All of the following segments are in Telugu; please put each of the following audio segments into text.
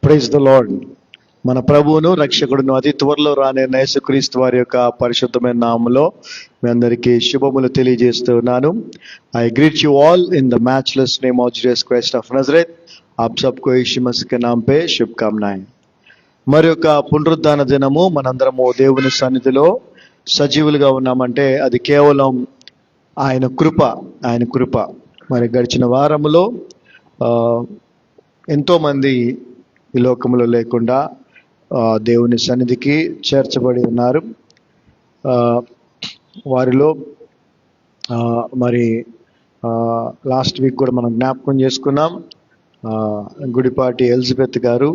Praise the lord. మన ప్రభువును రక్షకుడును అతి త్వరలో రానున్న యేసుక్రీస్తు వారి యొక్క పరిశుద్ధమైన నామములో మీ అందరికీ శుభములు తెలియజేస్తున్నాను. I greet you all in the matchless name of Jesus Christ of Nazareth. ఆప్ సబ్కో యీశు మసీహ్ के नाम पे शुभकामनाएं. మరి యొక్క పునరుద్ధాన దినము మనందరము దేవుని సన్నిధిలో సజీవులుగా ఉన్నామంటే అది కేవలం ఆయన కృప. మరి గడిచిన వారములో ఎంతోమంది ఈ లోకంలో లేకుండా దేవుని సన్నిధికి చేర్చబడి ఉన్నారు. వారిలో మరి లాస్ట్ వీక్ కూడా మనం జ్ఞాపకం చేసుకున్నాం. గుడిపాటి ఎలిజబెత్ గారు,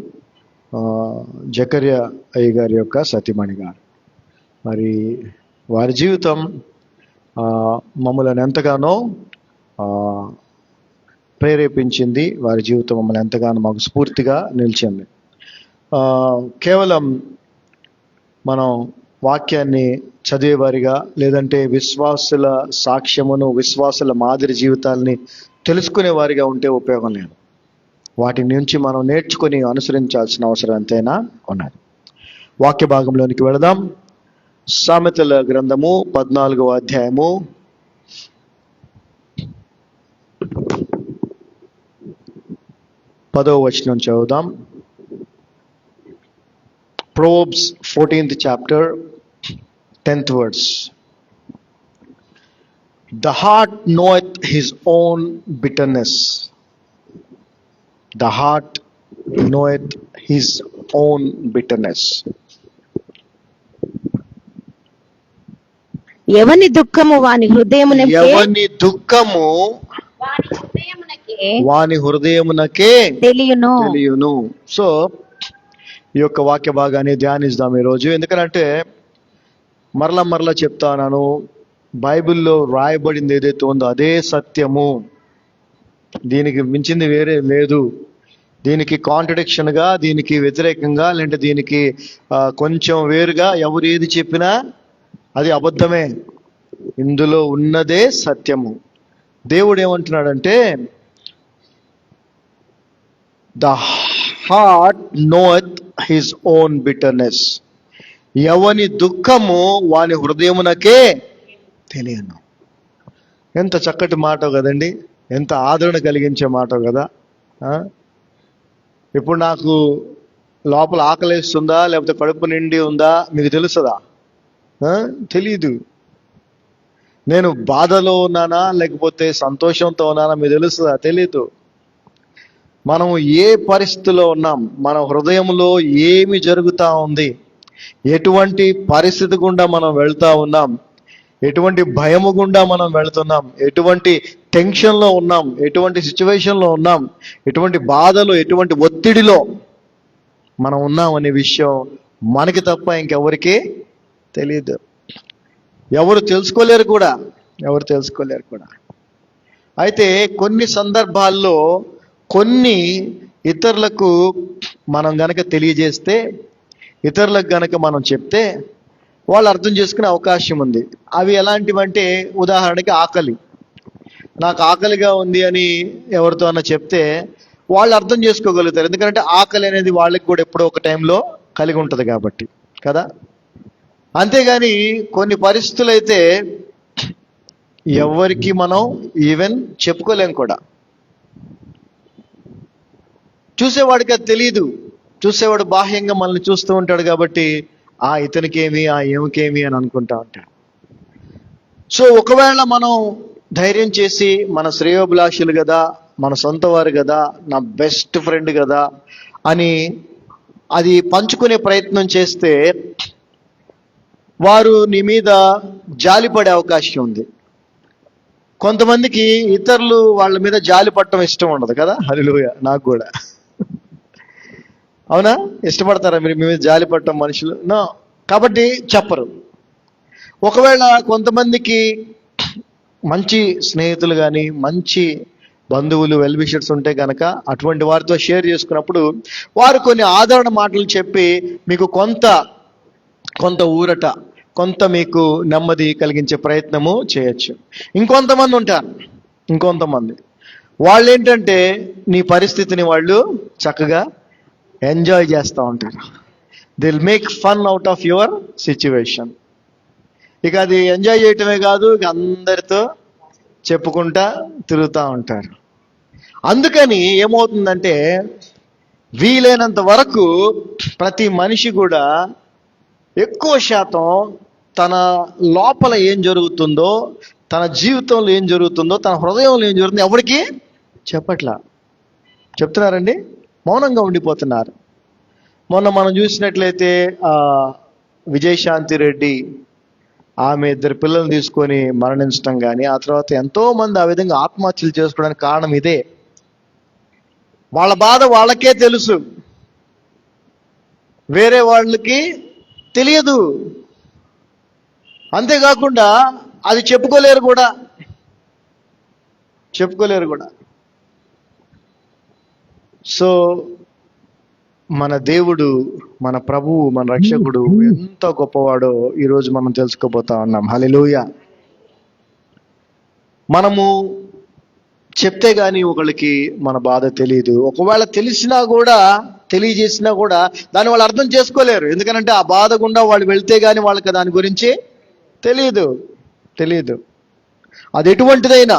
జకర్యా అయ్య గారి యొక్క సతీమణి గారు. మరి వారి జీవితం మమ్మల్ని ఎంతగానో ప్రేరేపించింది. వారి జీవితం మమ్మల్ని ఎంతగానో మాకు స్ఫూర్తిగా నిలిచింది. కేవలం మనం వాక్యాన్ని చదివేవారిగా, లేదంటే విశ్వాసుల సాక్ష్యమును, విశ్వాసుల మాదిరి జీవితాలని తెలుసుకునే వారిగా ఉంటే ఉపయోగం లేదు. వాటి నుంచి మనం నేర్చుకుని అనుసరించాల్సిన అవసరం ఎంతైనా ఉన్నది. వాక్య భాగంలోనికి వెళదాం. సామెతల గ్రంథము 14వ అధ్యాయము 10వ వచనం చదువుదాం. Proverbs 14th chapter 10th verse. The heart knoweth his own bitterness. The heart knoweth his own bitterness. ఎవని దుఃఖము వాని హృదయమునకే తెలియును. సో ఈ యొక్క వాక్య భాగాన్ని ధ్యానిద్దాం ఈరోజు. ఎందుకంటే మరలా చెప్తాను, బైబిల్లో రాయబడింది ఏదైతే ఉందో అదే సత్యము. దీనికి మించింది వేరే లేదు. దీనికి కాంట్రడిక్షన్గా, దీనికి వ్యతిరేకంగా, లేదంటే దీనికి కొంచెం వేరుగా ఎవరు ఏది చెప్పినా అది అబద్ధమే. ఇందులో ఉన్నదే సత్యము. దేవుడు ఏమంటున్నాడంటే, the heart knoweth his own bitterness. ఎవని దుఃఖము వాని హృదయమునకే తెలియను. ఎంత చక్కటి మాట కదండి, ఎంత ఆదరణ కలిగించే మాట కదా. ఇప్పుడు నాకు లోపల ఆకలిస్తుందా లేకపోతే కడుపు నిండి ఉందా మీకు తెలుస్తుందా? తెలీదు. నేను బాధలో ఉన్నానా లేకపోతే సంతోషంతో ఉన్నానా మీకు తెలుస్తుందా? తెలీదు. మనం ఏ పరిస్థితిలో ఉన్నాం, మన హృదయంలో ఏమి జరుగుతూ ఉంది, ఎటువంటి పరిస్థితి గుండా మనం వెళ్తా ఉన్నాం, ఎటువంటి భయము గుండా మనం వెళ్తున్నాం, ఎటువంటి టెన్షన్లో ఉన్నాం, ఎటువంటి సిచ్యువేషన్లో ఉన్నాం, ఎటువంటి బాధలో, ఎటువంటి ఒత్తిడిలో మనం ఉన్నాం అనే విషయం మనకి తప్ప ఇంకెవరికి తెలియదు. ఎవరు తెలుసుకోలేరు కూడా. అయితే కొన్ని సందర్భాల్లో కొన్ని ఇతరులకు మనం గనక తెలియజేస్తే, ఇతరులకు గనక మనం చెప్తే వాళ్ళు అర్థం చేసుకునే అవకాశం ఉంది. అవి ఎలాంటివంటే, ఉదాహరణకి ఆకలి. నాకు ఆకలిగా ఉంది అని ఎవరితో అన్నా చెప్తే వాళ్ళు అర్థం చేసుకోగలుగుతారు. ఎందుకంటే ఆకలి అనేది వాళ్ళకి కూడా ఎప్పుడో ఒక టైంలో కలిగి ఉంటుంది కాబట్టి కదా. అంతేగాని కొన్ని పరిస్థితులు అయితే ఎవరికి మనం ఈవెన్ చెప్పుకోలేం కూడా. చూసేవాడికి అది తెలియదు. చూసేవాడు బాహ్యంగా మనల్ని చూస్తూ ఉంటాడు కాబట్టి ఇతనికేమి, ఏమికేమి అని అనుకుంటా ఉంటాడు. సో ఒకవేళ మనం ధైర్యం చేసి, మన శ్రేయోభిలాషులు కదా, మన సొంత వారు కదా, నా బెస్ట్ ఫ్రెండ్ కదా అని అది పంచుకునే ప్రయత్నం చేస్తే వారు నీ మీద జాలిపడే అవకాశం ఉంది. కొంతమందికి ఇతరులు వాళ్ళ మీద జాలి పడటం ఇష్టం ఉండదు కదా. హల్లెలూయా. నాకు కూడా. అవునా? ఇష్టపడతారా మీరు మీ మీద జాలి పడటం మనుషులు? నో. కాబట్టి చెప్పరు. ఒకవేళ కొంతమందికి మంచి స్నేహితులు కానీ, మంచి బంధువులు, వెల్ విషర్స్ ఉంటే కనుక అటువంటి వారితో షేర్ చేసుకున్నప్పుడు వారు కొన్ని ఆదరణ మాటలు చెప్పి మీకు కొంత ఊరట, కొంత మీకు నెమ్మది కలిగించే ప్రయత్నము చేయొచ్చు. ఇంకొంతమంది ఉంటారు, వాళ్ళు ఏంటంటే నీ పరిస్థితిని వాళ్ళు చక్కగా ఎంజాయ్ చేస్తూ ఉంటారు. దిల్ make fun out of your situation. ఇక అది ఎంజాయ్ చేయటమే కాదు, ఇక అందరితో చెప్పుకుంటా తిరుగుతూ ఉంటారు. అందుకని ఏమవుతుందంటే వీలైనంత వరకు ప్రతి మనిషి కూడా ఎక్కువ శాతం తన లోపల ఏం జరుగుతుందో, తన జీవితంలో ఏం జరుగుతుందో, తన హృదయంలో ఏం జరుగుతుందో ఎవరికి చెప్పట్లా. చెప్తున్నారండి, మౌనంగా ఉండిపోతున్నారు. మొన్న మనం చూసినట్లయితే విజయశాంతి రెడ్డి ఆమె 2 పిల్లల్ని తీసుకొని మరణించడం కానీ, ఆ తర్వాత ఎంతో మంది ఆ విధంగా ఆత్మహత్యలు చేసుకోవడానికి కారణం ఇదే. వాళ్ళ బాధ వాళ్ళకే తెలుసు, వేరే వాళ్ళకి తెలియదు. అంతేకాకుండా అది చెప్పుకోలేరు కూడా. సో మన దేవుడు, మన ప్రభువు, మన రక్షకుడు ఎంత గొప్పవాడో ఈరోజు మనం తెలుసుకోబోతా ఉన్నాం. హల్లెలూయా. మనము చెప్తే గానీ ఒకళ్ళకి మన బాధ తెలియదు. ఒకవేళ తెలిసినా కూడా, తెలియజేసినా కూడా దాన్ని వాళ్ళు అర్థం చేసుకోలేరు. ఎందుకంటే ఆ బాధ గుండా వాళ్ళు వెళ్తే గానీ వాళ్ళకి దాని గురించి తెలియదు. అది ఎటువంటిదైనా.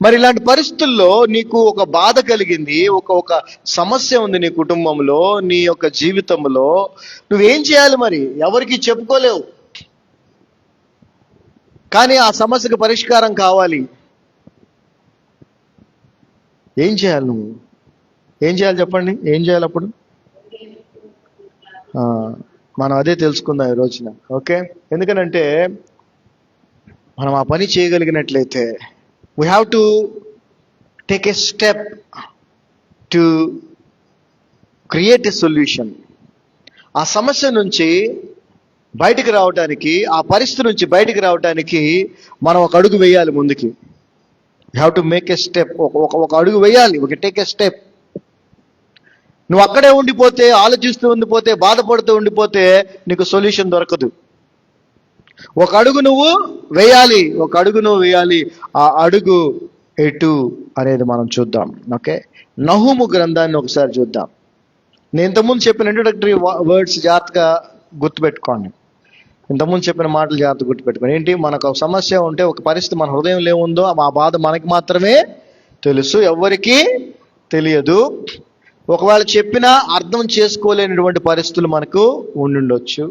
మరి ఇలాంటి పరిస్థితుల్లో నీకు ఒక బాధ కలిగింది, ఒక సమస్య ఉంది నీ కుటుంబంలో, నీ యొక్క జీవితంలో, నువ్వేం చేయాలి? మరి ఎవరికి చెప్పుకోలేవు, కానీ ఆ సమస్యకు పరిష్కారం కావాలి. ఏం చేయాలి? నువ్వు ఏం చేయాలి చెప్పండి? ఏం చేయాలి అప్పుడు? మనం అదే తెలుసుకుందాం ఈ రోజున. ఓకే, ఎందుకనంటే మనం ఆ పని చేయగలిగినట్లయితే we have to take a step to create a solution. ఆ సమస్య నుంచి బయటికి రావడానికి, ఆ పరిస్థితి నుంచి బయటికి రావడానికి మనం ఒక అడుగు వేయాలి ముందుకి. You have to make a step. ఒక అడుగు వేయాలి, టేక్ ఎ స్టెప్. నువ్వు అక్కడే ఉండిపోతే, ఆలోచిస్తూ ఉండిపోతే, బాధపడుతూ ఉండిపోతే నీకు సొల్యూషన్ దొరకదు. ఒక అడుగు నువ్వు వేయాలి. ఆ అడుగు ఎటు అనేది మనం చూద్దాం. ఓకే, నహూము గ్రంథాన్ని ఒకసారి చూద్దాం. నేను ఇంతకుముందు చెప్పిన ఇంట్రొడక్టరీ వర్డ్స్ జాగ్రత్తగా గుర్తుపెట్టుకోండి. ఏంటి? మనకు ఒక సమస్య ఉంటే, ఒక పరిస్థితి మన హృదయంలో ఏముందో ఆ బాధ మనకి మాత్రమే తెలుసు, ఎవరికి తెలియదు. ఒకవేళ చెప్పినా అర్థం చేసుకోలేనటువంటి పరిస్థితులు మనకు ఉండుండొచ్చు.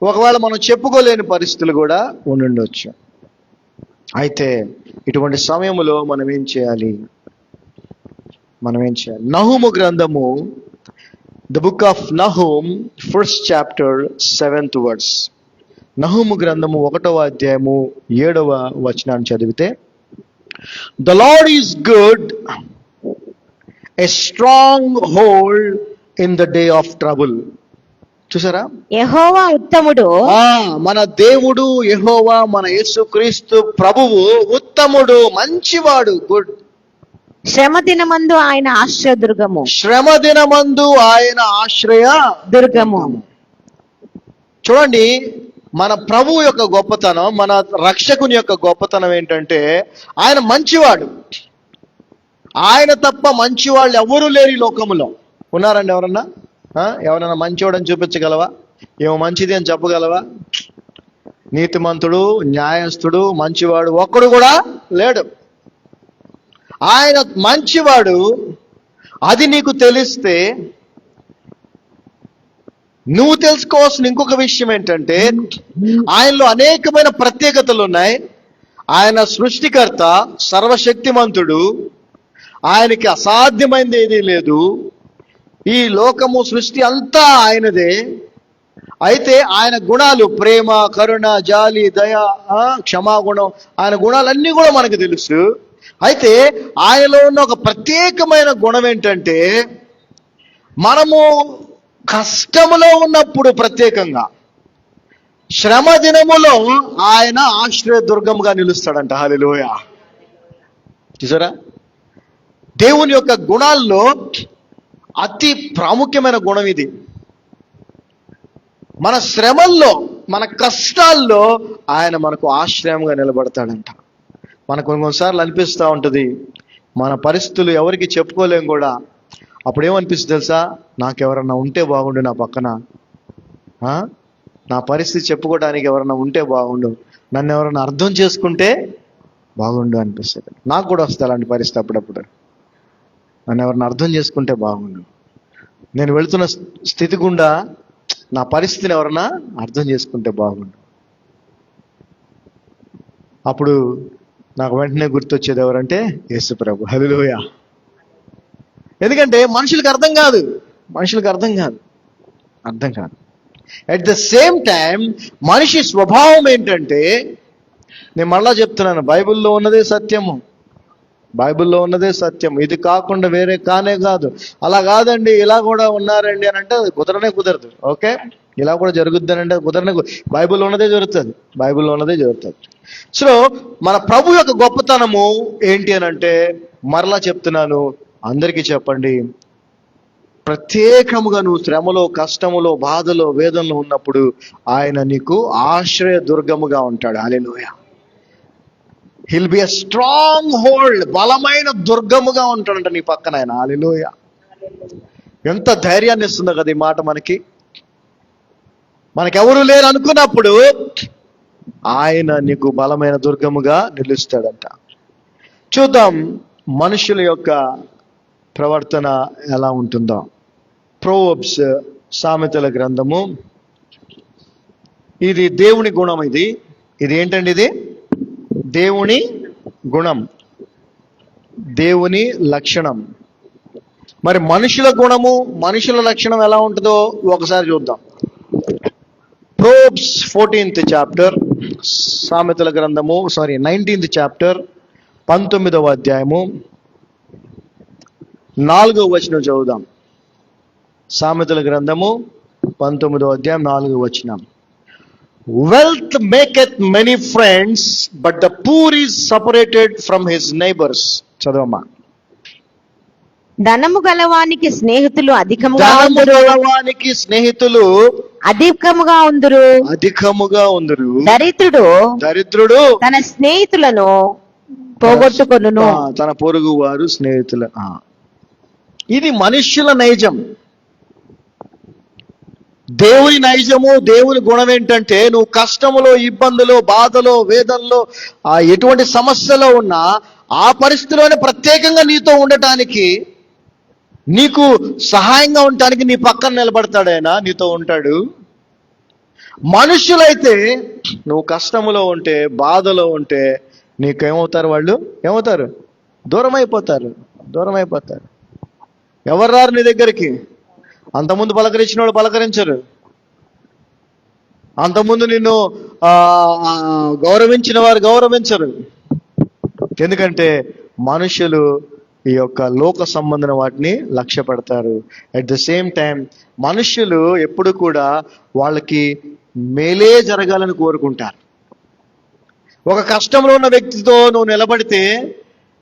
ఒకవేళ మనం చెప్పుకోలేని పరిస్థితులు కూడా ఉండుండొచ్చు. అయితే ఇటువంటి సమయంలో మనం ఏం చేయాలి? నహూము గ్రంథము, the book of Nahum, 1st chapter 7th verse. Nahum గ్రంథము 1వ అధ్యాయము 7వ వచనాన్ని చదివితే, the Lord is good, a stronghold in the day of trouble. చూసారా? యెహోవా ఉత్తముడు. మన దేవుడు యెహోవా, మన యేసుక్రీస్తు ప్రభువు ఉత్తముడు, మంచివాడు. గుడ్. శ్రమ దినమందు ఆయన ఆశ్రయ దుర్గము. చూడండి, మన ప్రభువు యొక్క గొప్పతనం, మన రక్షకుని యొక్క గొప్పతనం ఏంటంటే ఆయన మంచివాడు. ఆయన తప్ప మంచివాళ్ళు ఎవరూ లేరు ఈ లోకములో. ఉన్నారండి ఎవరన్నా మంచివాడని చూపించగలవా? ఏమో మంచిది అని చెప్పగలవా? నీతిమంతుడు, న్యాయస్థుడు, మంచివాడు ఒక్కడు కూడా లేడు. ఆయన మంచివాడు. అది నీకు తెలిస్తే నువ్వు తెలుసుకోవాల్సిన ఇంకొక విషయం ఏంటంటే, ఆయనలో అనేకమైన ప్రత్యేకతలు ఉన్నాయి. ఆయన సృష్టికర్త, సర్వశక్తిమంతుడు, ఆయనకి అసాధ్యమైనది ఏదీ లేదు. ఈ లోకము, సృష్టి అంతా ఆయనదే. అయితే ఆయన గుణాలు, ప్రేమ, కరుణ, జాలి, దయ, క్షమాగుణం, ఆయన గుణాలన్నీ కూడా మనకు తెలుసు. అయితే ఆయనలో ఉన్న ఒక ప్రత్యేకమైన గుణం ఏంటంటే, మనము కష్టములో ఉన్నప్పుడు, ప్రత్యేకంగా శ్రమ దినములో ఆయన ఆశ్రయ దుర్గముగా నిలుస్తాడంట. హల్లెలూయా. చూసారా? దేవుని యొక్క గుణాల్లో అతి ప్రాముఖ్యమైన గుణం ఇది. మన శ్రమల్లో, మన కష్టాల్లో ఆయన మనకు ఆశ్రయంగా నిలబడతాడంట. మనకు కొన్నిసార్లు అనిపిస్తూ ఉంటుంది, మన పరిస్థితులు ఎవరికి చెప్పుకోలేం కూడా, అప్పుడు ఏమనిపిస్తుంది తెలుసా? నాకెవరన్నా ఉంటే బాగుండు నా పక్కన, నా పరిస్థితి చెప్పుకోవడానికి ఎవరన్నా ఉంటే బాగుండు, నన్ను ఎవరన్నా అర్థం చేసుకుంటే బాగుండు అనిపిస్తుంది. నాకు కూడా వస్తుంది అలాంటి పరిస్థితి అప్పుడప్పుడు. నన్ను ఎవరన్నా అర్థం చేసుకుంటే బాగుండు, నేను వెళుతున్న స్థితి గుండా నా పరిస్థితిని ఎవరన్నా అర్థం చేసుకుంటే బాగుండు. అప్పుడు నాకు వెంటనే గుర్తొచ్చేది ఎవరంటే యేసు ప్రభు. హల్లెలూయా. ఎందుకంటే మనుషులకు అర్థం కాదు, అర్థం కాదు. అట్ ద సేమ్ టైం మనిషి స్వభావం ఏంటంటే, నేను మళ్ళా చెప్తున్నాను, బైబిల్లో ఉన్నదే సత్యం, ఇది కాకుండా వేరే కానే కాదు. అలా కాదండి, ఇలా కూడా ఉన్నారండి అని అంటే అది కుదరదు. ఓకే, ఇలా కూడా జరుగుద్ది అని అంటే బైబిల్లో ఉన్నదే జరుగుతుంది. సో మన ప్రభు యొక్క గొప్పతనము ఏంటి అని అంటే, మరలా చెప్తున్నాను, అందరికీ చెప్పండి, ప్రత్యేకముగా నువ్వు శ్రమలో, కష్టములో, బాధలో, వేదనలో ఉన్నప్పుడు ఆయన నీకు ఆశ్రయ దుర్గముగా ఉంటాడు. హల్లెలూయా. He'll be a strong hold, బలమైన దుర్గముగా ఉంటాడంట నీ పక్కన ఆయన. హల్లెలూయా. ఎంత ధైర్యాన్ని ఇస్తుందో కదా ఈ మాట మనకెవరు లేరు అనుకున్నప్పుడు ఆయన నీకు బలమైన దుర్గముగా నిలుస్తాడంట. చూద్దాం మనుషుల యొక్క ప్రవర్తన ఎలా ఉంటుందో. ప్రోవర్బ్స్, సామెతల గ్రంథము, ఇది దేవుని గుణం. ఇది ఏంటండి? ఇది దేవుని గుణం, దేవుని లక్షణం. మరి మనుషుల గుణము, మనుషుల లక్షణం ఎలా ఉంటుందో ఒకసారి చూద్దాం. ప్రోవర్బ్స్ 14th చాప్టర్, సామెతల గ్రంథము 19th చాప్టర్, 19వ అధ్యాయము 4వ వచనం చదువుదాం. సామెతల గ్రంథము 19వ అధ్యాయం 4వ వచనం. Wealth maketh many friends, but the poor is separated from his neighbors. చదవమ్మా. ధనము గలవానికి స్నేహితులు అధికముగా ఉందురు. దరిద్రుడు తన స్నేహితులను పోగొట్టుకొనును. తన పొరుగు వారు స్నేహితులు. ఇది మనుష్యుల నైజం. దేవుని నైజము, దేవుని గుణం ఏంటంటే, నువ్వు కష్టములో, ఇబ్బందులో, బాధలో, వేదనలో, ఎటువంటి సమస్యలో ఉన్నా ఆ పరిస్థితిలోనే ప్రత్యేకంగా నీతో ఉండటానికి, నీకు సహాయంగా ఉండటానికి నీ పక్కన నిలబడతాడు ఆయన, నీతో ఉంటాడు. మనుషులైతే నువ్వు కష్టములో ఉంటే, బాధలో ఉంటే నీకేమవుతారు? వాళ్ళు ఏమవుతారు? దూరం అయిపోతారు. ఎవరు రారు నీ దగ్గరికి. అంతకుముందు పలకరించిన వాళ్ళు పలకరించరు. అంతకుముందు నిన్ను గౌరవించిన వారు గౌరవించరు. ఎందుకంటే మనుషులు ఈ యొక్క లోక సంబంధమైన వాటిని లక్ష్య పెడతారు. అట్ ద సేమ్ టైం మనుషులు ఎప్పుడు కూడా వాళ్ళకి మేలే జరగాలని కోరుకుంటారు. ఒక కష్టంలో ఉన్న వ్యక్తితో నువ్వు నిలబడితే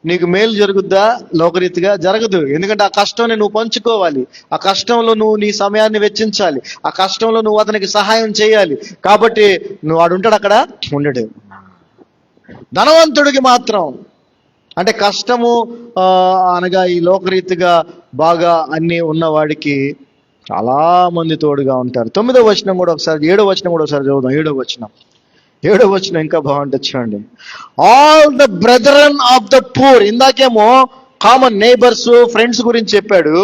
నీకు మేలు జరుగుద్దా? లోకరీతిగా జరగదు. ఎందుకంటే ఆ కష్టాన్ని నువ్వు పంచుకోవాలి, ఆ కష్టంలో నువ్వు నీ సమయాన్ని వెచ్చించాలి, ఆ కష్టంలో నువ్వు అతనికి సహాయం చేయాలి. కాబట్టి నువ్వు ఆడుంటాడు, అక్కడ ఉండడు. ధనవంతుడికి మాత్రం, అంటే కష్టము అనగా ఈ లోకరీతిగా బాగా అన్ని ఉన్నవాడికి చాలా మంది తోడుగా ఉంటారు. 9వ వచనం కూడా ఒకసారి, 7వ వచనం కూడా ఒకసారి చదువుదాం. 7వ వచనం ఇంకా బాగుంటుంది చూడండి. All the brethren of the poor. ఇందాకేమో కామన్ నైబర్స్, ఫ్రెండ్స్ గురించి చెప్పాడు.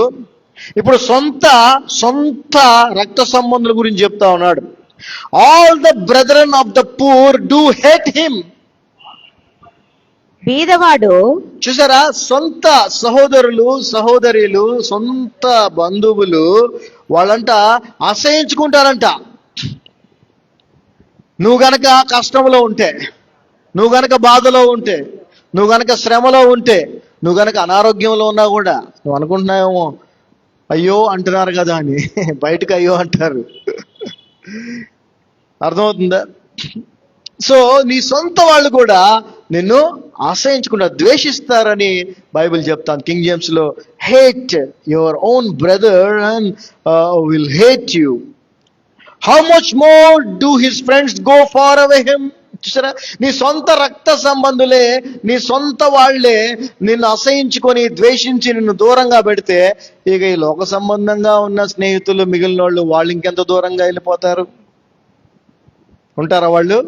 ఇప్పుడు సొంత రక్త సంబంధుల గురించి చెప్తా ఉన్నాడు. All the brethren of the poor do hate him. బీదవాడు, చూసారా, సొంత సహోదరులు, సహోదరులు, సొంత బంధువులు వాళ్ళంట అసహించుకుంటారంట. నువ్వు గనక కష్టంలో ఉంటే, నువ్వు గనక బాధలో ఉంటే, నువ్వు గనక శ్రమలో ఉంటే, నువ్వు గనక అనారోగ్యంలో ఉన్నా కూడా నువ్వు అనుకుంటున్నావేమో అయ్యో అంటున్నారు కదా అని, బయటకు అయ్యో అంటారు. అర్థమవుతుందా? సో నీ సొంత వాళ్ళు కూడా నిన్ను అసహించుకుంటారు, ద్వేషిస్తారని బైబిల్ చెప్తాను. కింగ్ జేమ్స్ లో hate your own brother and will hate you. How much more do his friends go far away him? చూసారా, నీ సొంత రక్త సంబంధులే, నీ సొంత వాళ్లే నిన్ను అసహించుకొని ద్వేషించి నిన్ను దూరంగా పెడితే ఇక ఈ లోక సంబంధంగా ఉన్న స్నేహితులు మిగిలిన వాళ్ళు ఇంకెంత దూరంగా వెళ్ళిపోతారు? ఉంటారా వాళ్ళు?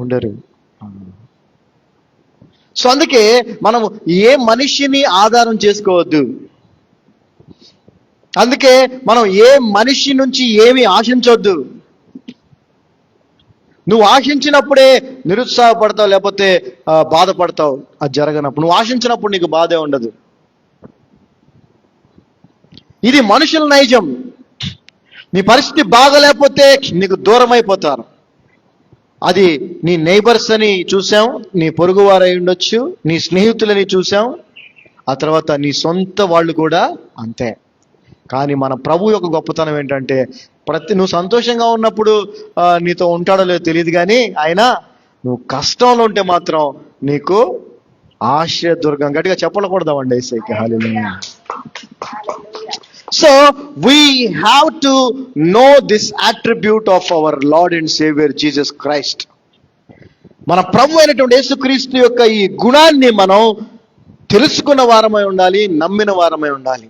ఉండరు. సో అందుకే మనం ఏ మనిషిని ఆధారం చేసుకోవద్దు. అందుకే మనం ఏ మనిషి నుంచి ఏమి ఆశించవద్దు. నువ్వు ఆశించినప్పుడే నిరుత్సాహపడతావు, లేకపోతే బాధపడతావు. అది జరగనప్పుడు, నువ్వు ఆశించినప్పుడు నీకు బాధే ఉండదు. ఇది మనుషుల నైజం. నీ పరిస్థితి బాగలేకపోతే నీకు దూరం అయిపోతారు. అది నీ నైబర్స్ అని చూసాం, నీ పొరుగువారు అయి ఉండొచ్చు, నీ స్నేహితులని చూసాం, ఆ తర్వాత నీ సొంత వాళ్ళు కూడా అంతే. కానీ మన ప్రభు యొక్క గొప్పతనం ఏంటంటే, నువ్వు సంతోషంగా ఉన్నప్పుడు నీతో ఉంటాడో లేదో తెలియదు, కానీ ఆయన నువ్వు కష్టంలో ఉంటే మాత్రం నీకు ఆశ్రయదుర్గం. గట్టిగా చెప్పకూడదామండి ఏసైకి హల్లెలూయా. So we have to know this attribute of our Lord and Savior Jesus Christ. మన ప్రభు అయినటువంటి యేసుక్రీస్తు యొక్క ఈ గుణాన్ని మనం తెలుసుకున్న వారమై ఉండాలి, నమ్మిన వారమై ఉండాలి.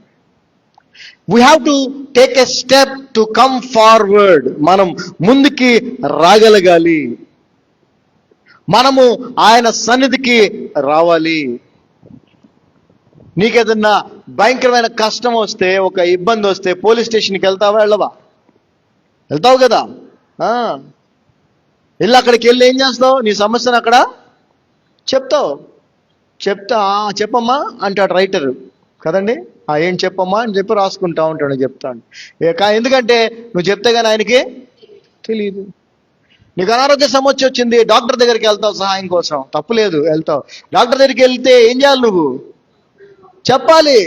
We have to take a step to come forward. మనం ముందుకి రాగలగాలి, మనము ఆయన సన్నిధికి రావాలి. నీకేదన్నా భయంకరమైన కష్టం వస్తే, ఒక ఇబ్బంది వస్తే పోలీస్ స్టేషన్కి వెళ్తావా? వెళ్ళవా? వెళ్తావు కదా. వెళ్ళి అక్కడికి వెళ్ళి ఏం చేస్తావు? నీ సమస్యను అక్కడ చెప్తావు. చెప్పమ్మా అంటాడు రైటర్ కదండి. ఏం చెప్పమ్మా అని చెప్పి రాసుకుంటా ఉంటాడు, చెప్తాను. ఎందుకంటే నువ్వు చెప్తే కానీ ఆయనకి తెలియదు. నీకు అనారోగ్య సమస్య వచ్చింది, డాక్టర్ దగ్గరికి వెళ్తావు సహాయం కోసం, తప్పులేదు, వెళ్తావు. డాక్టర్ దగ్గరికి వెళ్తే ఏం చేయాలి? నువ్వు చెప్పాలి.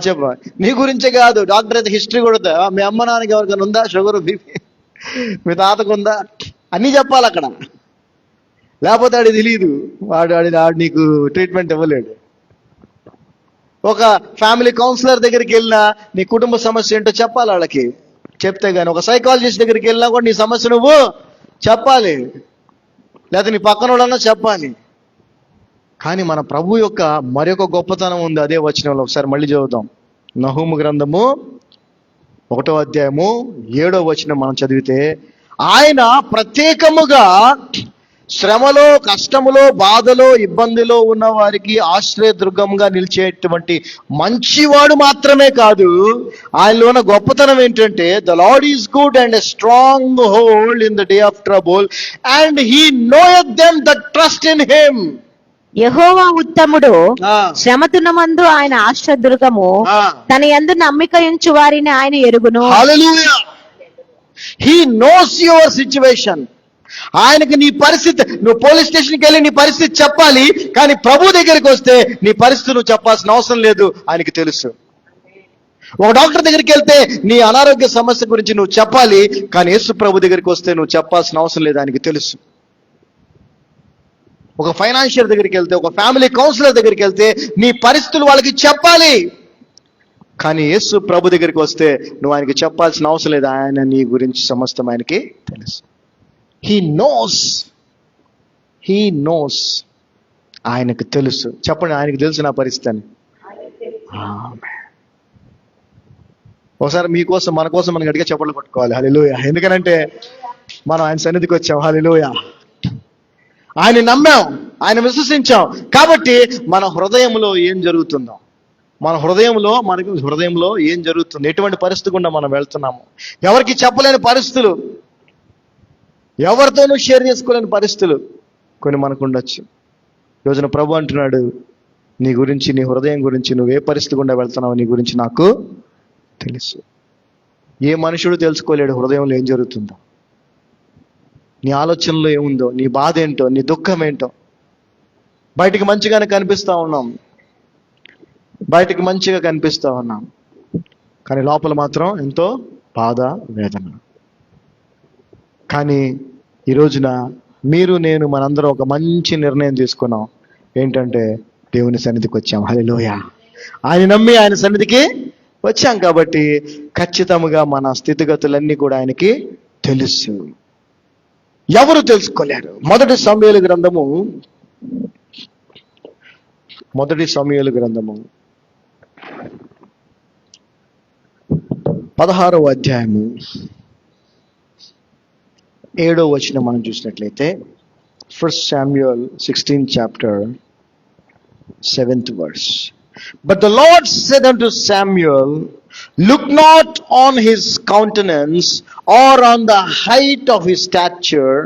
చెప్పాలి. నీ గురించే కాదు, డాక్టర్ అయితే హిస్టరీ కొడతా. మీ అమ్మ నాన్నకి ఎవరికైనా ఉందా షుగర్, బీపీ? మీ తాతకు ఉందా? అన్నీ చెప్పాలి అక్కడ. లేకపోతే ఆడి తెలియదు, వాడు నీకు ట్రీట్మెంట్ ఇవ్వలేడు. ఒక ఫ్యామిలీ కౌన్సిలర్ దగ్గరికి వెళ్ళినా నీ కుటుంబ సమస్య ఏంటో చెప్పాలి వాళ్ళకి, చెప్తే గానీ. ఒక సైకాలజిస్ట్ దగ్గరికి వెళ్ళినా కూడా నీ సమస్య నువ్వు చెప్పాలి, లేకపోతే నీ పక్కన వాళ్ళన్నా చెప్పాలి. కానీ మన ప్రభు యొక్క మరొక గొప్పతనం ఉంది అదే వచనంలో. ఒకసారి మళ్ళీ చదువుతాం. నహూము గ్రంథము 1వ అధ్యాయము 7వ వచనం మనం చదివితే, ఆయన ప్రత్యేకముగా శ్రమలో, కష్టములో, బాధలో, ఇబ్బందిలో ఉన్న వారికి ఆశ్రయదుర్గంగా నిలిచేటువంటి మంచివాడు మాత్రమే కాదు, ఆయనలో ఉన్న గొప్పతనం ఏంటంటే, the Lord is good and a stronghold in the day of trouble and he knoweth them that trust in him. యెహోవా ఉత్తముడు, శ్రమతునమందు ఆయన ఆశ్రయదుర్గము, తన యందు నమ్మిక ఉంచు వారిని ఆయన ఎరుగును. Hallelujah. He knows your situation. ఆయనకి నీ పరిస్థితి, నువ్వు పోలీస్ స్టేషన్కి వెళ్ళి నీ పరిస్థితి చెప్పాలి, కానీ ప్రభు దగ్గరికి వస్తే నీ పరిస్థితి నువ్వు చెప్పాల్సిన అవసరం లేదు, ఆయనకి తెలుసు. ఒక డాక్టర్ దగ్గరికి వెళ్తే నీ అనారోగ్య సమస్య గురించి నువ్వు చెప్పాలి, కానీ యేసు ప్రభు దగ్గరికి వస్తే నువ్వు చెప్పాల్సిన అవసరం లేదు, ఆయనకి తెలుసు. ఒక ఫైనాన్షియర్ దగ్గరికి వెళ్తే, ఒక ఫ్యామిలీ కౌన్సిలర్ దగ్గరికి వెళ్తే నీ పరిస్థితులు వాళ్ళకి చెప్పాలి, కానీ యేసు ప్రభు దగ్గరికి వస్తే నువ్వు ఆయనకి చెప్పాల్సిన అవసరం లేదు, ఆయన నీ గురించి సమస్తం ఆయనకి తెలుసు. He nose. ఆయనకు తెలుసు. చెప్పండి, ఆయనకు తెలుసు నా పరిస్థితి అని. ఒకసారి మీకోసం, మన కోసం మనం గట్టిగా చప్పట్లు కొట్టుకోవాలి. హల్లెలూయా. ఎందుకనంటే మనం ఆయన సన్నిధికి వచ్చాం. హల్లెలూయా. ఆయన నమ్మాం, ఆయన విశ్వసించాం. కాబట్టి మన హృదయంలో ఏం జరుగుతుందో, మనకి హృదయంలో ఏం జరుగుతుంది, ఎటువంటి పరిస్థితి గుండా మనం వెళ్తున్నాము, ఎవరికి చెప్పలేని పరిస్థితులు, ఎవరితోనూ షేర్ చేసుకోలేని పరిస్థితులు కొన్ని మనకు ఉండొచ్చు. రోజున ప్రభు అంటున్నాడు, నీ గురించి, నీ హృదయం గురించి, నువ్వు ఏ పరిస్థితి గుండా వెళ్తున్నావు నీ గురించి నాకు తెలుసు. ఏ మనుషుడు తెలుసుకోలేడు హృదయంలో ఏం జరుగుతుందో, నీ ఆలోచనలో ఏముందో, నీ బాధ ఏంటో, నీ దుఃఖం ఏంటో. బయటికి మంచిగానే కనిపిస్తూ ఉన్నాం, కానీ లోపల మాత్రం ఎంతో బాధ, వేదన. కానీ ఈ రోజున మీరు, నేను, మనందరం ఒక మంచి నిర్ణయం తీసుకున్నాం. ఏంటంటే దేవుని సన్నిధికి వచ్చాం. హల్లెలూయా. ఆయన నమ్మి ఆయన సన్నిధికి వచ్చాం కాబట్టి ఖచ్చితంగా మన స్థితిగతులన్నీ కూడా ఆయనకి తెలుసు. ఎవరు తెలుసుకోలేరు. మొదటి సమూయేలు గ్రంథము 16వ అధ్యాయము 7వ వచనం మనం చూసినట్లయితే, 1 Samuel 16th chapter 7th verse. But the Lord said unto Samuel, look not on his countenance or on the height of his stature,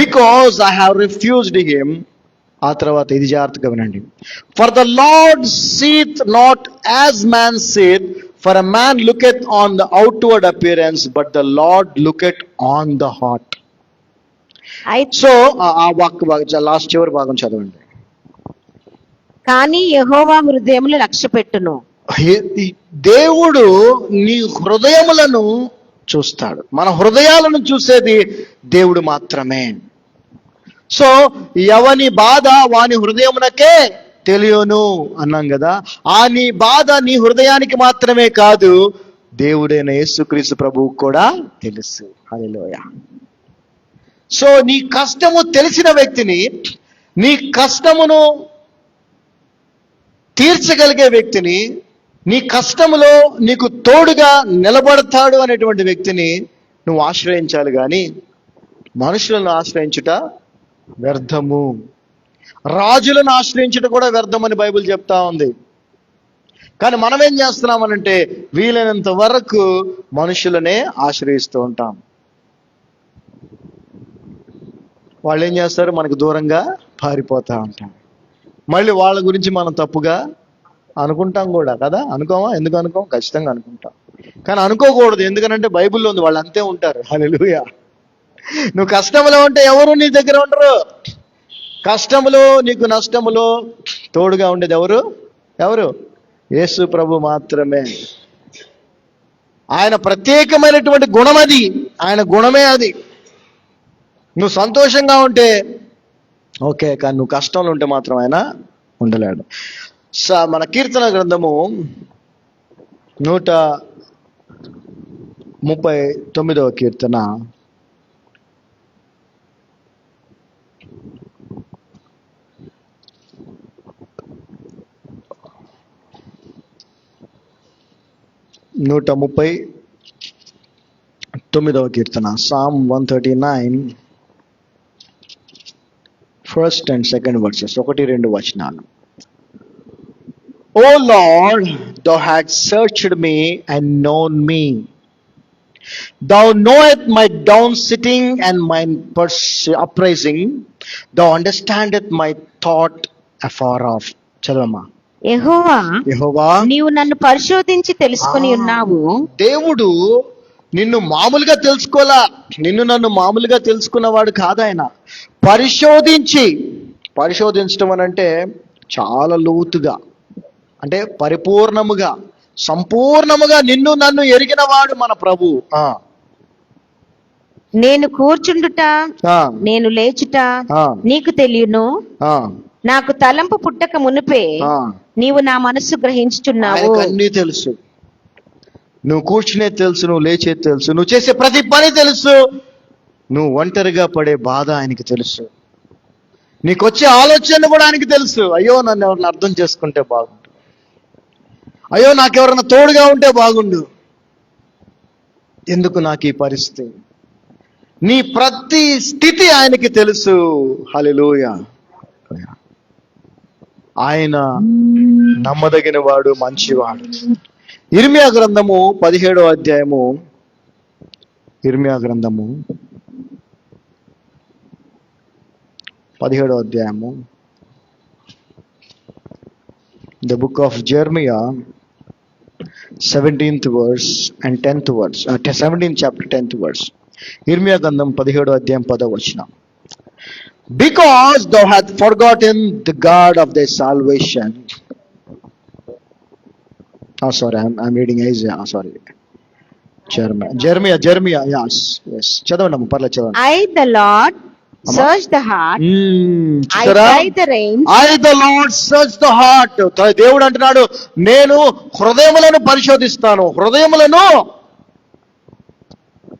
because I have refused him. ఆ తర్వాత ఇది జాగ్రత్తగా వినండి. For the Lord seeth not as man seeth, for a man looketh on the outward appearance, but the Lord looketh on the heart. So ఆ వాక్య లాస్ట్ చివరి భాగం చదవండి. కానీ యెహోవా హృదయములు లక్ష్యపెట్టును. దేవుడు నీ హృదయములను చూస్తాడు. మన హృదయాలను చూసేది దేవుడు మాత్రమే. సో ఎవని బాధ వాని హృదయమునకే తెలియను అన్నాం కదా. ఆ నీ బాధ నీ హృదయానికి మాత్రమే కాదు, దేవుడైన యేసుక్రీస్తు ప్రభువుకు కూడా తెలుసు. హల్లెలూయా. సో నీ కష్టము తెలిసిన వ్యక్తిని, నీ కష్టమును తీర్చగలిగే వ్యక్తిని, నీ కష్టములో నీకు తోడుగా నిలబడతాడు అనేటువంటి వ్యక్తిని నువ్వు ఆశ్రయించాలి. కానీ మనుషులను ఆశ్రయించుట వ్యర్థము, రాజులను ఆశ్రయించుట కూడా వ్యర్థమని బైబిల్ చెప్తా ఉంది. కానీ మనం ఏం చేస్తున్నామనంటే వీలైనంత వరకు మనుషులనే ఆశ్రయిస్తూ ఉంటాం. వాళ్ళు ఏం చేస్తారు, మనకు దూరంగా పారిపోతా ఉంటాం. మళ్ళీ వాళ్ళ గురించి మనం తప్పుగా అనుకుంటాం కూడా కదా. అనుకోమా? ఎందుకు అనుకోం? ఖచ్చితంగా అనుకుంటాం. కానీ అనుకోకూడదు. ఎందుకనంటే బైబిల్లో ఉంది, వాళ్ళు అంతే ఉంటారు. హల్లెలూయా. నువ్వు కష్టంలో ఉంటే ఎవరు నీ దగ్గర ఉండరు. కష్టములో నీకు నష్టములో తోడుగా ఉండేది ఎవరు? యేసు ప్రభు మాత్రమే. ఆయన ప్రత్యేకమైనటువంటి గుణం అది, ఆయన గుణమే అది. నువ్వు సంతోషంగా ఉంటే ఓకే, కానీ నువ్వు కష్టంలో ఉంటే మాత్రం ఆయన ఉండలేడు. మన కీర్తన గ్రంథము 139వ కీర్తన 139వ కీర్తన, Psalm 139 first and second verses, 1-2 వచనాలు. O Lord, thou hast searched me and known me. Thou knowest my down sitting and my uprising. Thou understandest my thought afar off. చదవమ్మా. యెహోవా, నీవు నన్ను పరిశోధించి తెలుసుకొని ఉన్నావు. దేవుడు నిన్ను మామూలుగా తెలుసుకోలా, నిన్ను నన్ను మామూలుగా తెలుసుకున్నవాడు కాదు ఆయన. పరిశోధించడం అని అంటే చాలా లోతుగా, అంటే పరిపూర్ణముగా, సంపూర్ణముగా నిన్ను నన్ను ఎరిగిన వాడు మన ప్రభు. నేను కూర్చుండుట, నేను లేచుట నీకు తెలియను. నాకు తలంపు పుట్టక మునిపే నీవు నా మనస్సు గ్రహించుచున్నావు. అన్నీ తెలుసు. నువ్వు కూర్చునేది తెలుసు, నువ్వు లేచేది తెలుసు, నువ్వు చేసే ప్రతి పని తెలుసు. నువ్వు ఒంటరిగా పడే బాధ ఆయనకి తెలుసు. నీకు వచ్చే ఆలోచన కూడా ఆయనకి తెలుసు. అయ్యో, నన్ను ఎవరిని అర్థం చేసుకుంటే బాగుండు, అయ్యో నాకెవరన్నా తోడుగా ఉంటే బాగుండు, ఎందుకు నాకు ఈ పరిస్థితి. నీ ప్రతి స్థితి ఆయనకి తెలుసు. హల్లెలూయా. ఆయన నమ్మదగిన వాడు, మంచివాడు. ఇర్మియా గ్రంథము 17వ అధ్యాయము, ఇర్మియా గ్రంథము 17వ అధ్యాయము, the book of Jeremiah 17th verse and 10th verse, 17th chapter 10th verse. ఇర్మియా గ్రంథం 17వ అధ్యాయం 10వ వచనం. Because thou hast forgotten the God of thy salvation. Oh, sorry, I'm reading Isaiah. Sorry, Jeremiah. Yes. చదవండి, పర్లేదు చదవండి. I the Lord search the heart. I try the reins. I the Lord search the heart. దేవుడు అంటున్నాడు, నేను హృదయములను పరిశోధిస్తాను, హృదయములను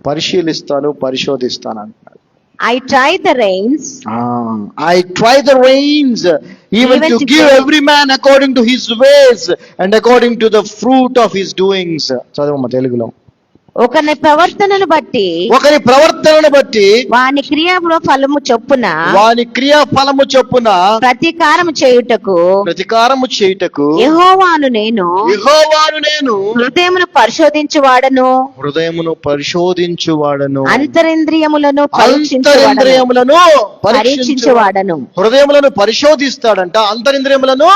పరిశీలిస్తాను, పరిశోధిస్తాను అంటున్నాడు. I try the reins, I try the reins, even to give every man according to his ways and according to the fruit of his doings. చదవమ్మ తెలుగులో. ఒకని ప్రవర్తనను బట్టి వాని క్రియా ఫలము చొప్పున ప్రతీకారము చేయుటకు యెహోవాను నేను హృదయమును పరిశోధించువాడను అంతరింద్రియములను పరీక్షించువాడను. హృదయములను పరిశోధిస్తాడంట, అంతరింద్రియములను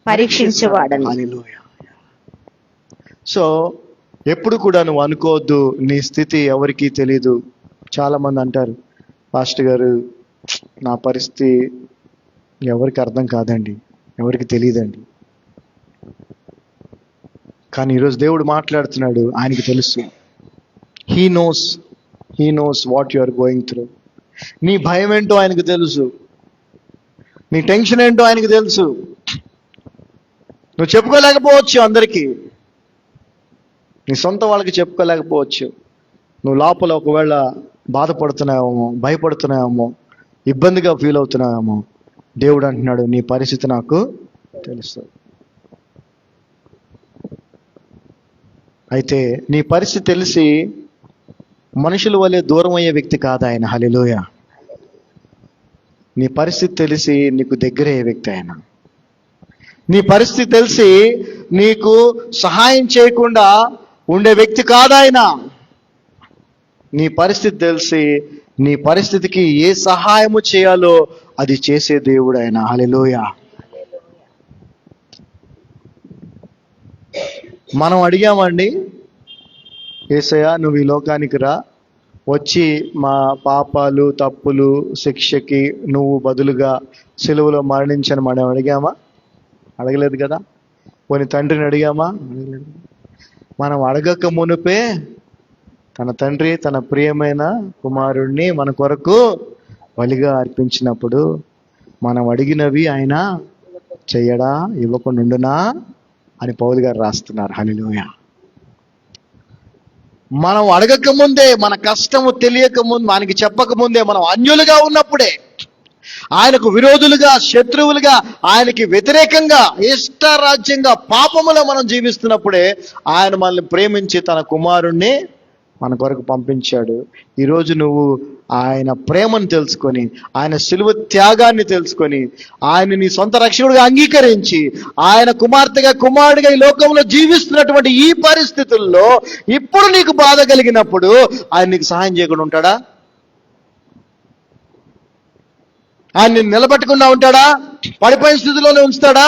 పరీక్షించువాడను. సో ఎప్పుడు కూడా నువ్వు అనుకోవద్దు నీ స్థితి ఎవరికి తెలీదు. చాలా మంది అంటారు, పాస్టర్ గారు నా పరిస్థితి ఎవరికి అర్థం కాదండి, ఎవరికి తెలియదండి. కానీ ఈరోజు దేవుడు మాట్లాడుతున్నాడు, ఆయనకి తెలుసు. He knows what you are going through. నీ భయం ఏంటో ఆయనకు తెలుసు, నీ టెన్షన్ ఏంటో ఆయనకు తెలుసు. నువ్వు చెప్పుకోలేకపోవచ్చు అందరికీ, నీ సొంత వాళ్ళకి చెప్పుకోలేకపోవచ్చు. నువ్వు లోపల ఒకవేళ బాధపడుతున్నావేమో, భయపడుతున్నావేమో, ఇబ్బందిగా ఫీల్ అవుతున్నావేమో. దేవుడు అంటున్నాడు, నీ పరిస్థితి నాకు తెలుసు. అయితే నీ పరిస్థితి తెలిసి మనుషుల వల్లే దూరం అయ్యే వ్యక్తి కాదు ఆయన. హల్లెలూయా. నీ పరిస్థితి తెలిసి నీకు దగ్గరయ్యే వ్యక్తి ఆయన. నీ పరిస్థితి తెలిసి నీకు సహాయం చేయకుండా ఉండే వ్యక్తి కాదు ఆయన. నీ పరిస్థితి తెలిసి నీ పరిస్థితికి ఏ సహాయము చేయాలో అది చేసే దేవుడు ఆయన. హల్లెలూయా. మనం అడిగామండి, యేసయ్యా నువ్వు ఈ లోకానికి రా, వచ్చి మా పాపాలు తప్పులు శిక్షకి నువ్వు బదులుగా సిలువలో మరణించని మనం అడిగామా? అడగలేదు కదా. పోనీ తండ్రిని అడిగామా? అడగలేదు. మనం అడగక మునుపే తన తండ్రి తన ప్రియమైన కుమారుణ్ణి మన కొరకు బలిగా అర్పించినప్పుడు మనం అడిగినవి ఆయన చెయ్యడా, ఇవ్వకుండా అని పౌలు గారు రాస్తున్నారు. హల్లెలూయా. మనం అడగక ముందే, మన కష్టము తెలియక ముందు, మనకి చెప్పక ముందే, మనం అన్యులుగా ఉన్నప్పుడే, ఆయనకు విరోధులుగా, శత్రువులుగా, ఆయనకి వ్యతిరేకంగా, ఇష్టారాజ్యంగా, పాపములో మనం జీవిస్తున్నప్పుడే ఆయన మనల్ని ప్రేమించి తన కుమారుణ్ణి మన కొరకు పంపించాడు. ఈరోజు నువ్వు ఆయన ప్రేమను తెలుసుకొని, ఆయన శిలువ త్యాగాన్ని తెలుసుకొని, ఆయన నీ సొంత రక్షకుడిగా అంగీకరించి, ఆయన కుమార్తెగా కుమారుడిగా ఈ లోకంలో జీవిస్తున్నటువంటి ఈ పరిస్థితుల్లో ఇప్పుడు నీకు బాధ కలిగినప్పుడు ఆయన నీకు సహాయం చేయకుండా ఉంటాడా? ఆయన నిన్ను నిలబెట్టకుండా ఉంటాడా? పడిపోయిన స్థితిలోనే ఉంచుతాడా?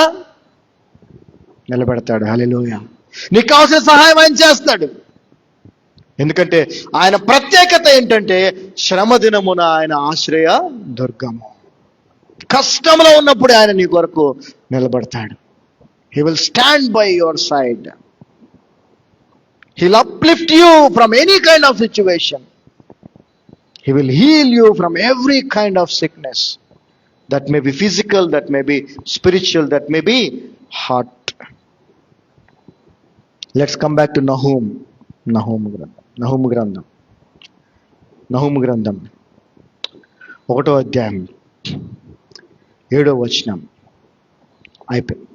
నిలబెడతాడు. హల్లెలూయా. నీకు కావాల్సిన సహాయం ఆయన చేస్తాడు. ఎందుకంటే ఆయన ప్రత్యేకత ఏంటంటే శ్రమ దినమున ఆయన ఆశ్రయ దుర్గము. కష్టంలో ఉన్నప్పుడు ఆయన నీ కొరకు నిలబడతాడు. He will stand by your side. He will uplift you from any kind of situation. He will heal you from every kind of sickness. That may be physical, that may be spiritual, that may be heart. Let's come back to Nahum గ్రంథం 1వ అధ్యాయం 7వ వచనం అయిపోయింది.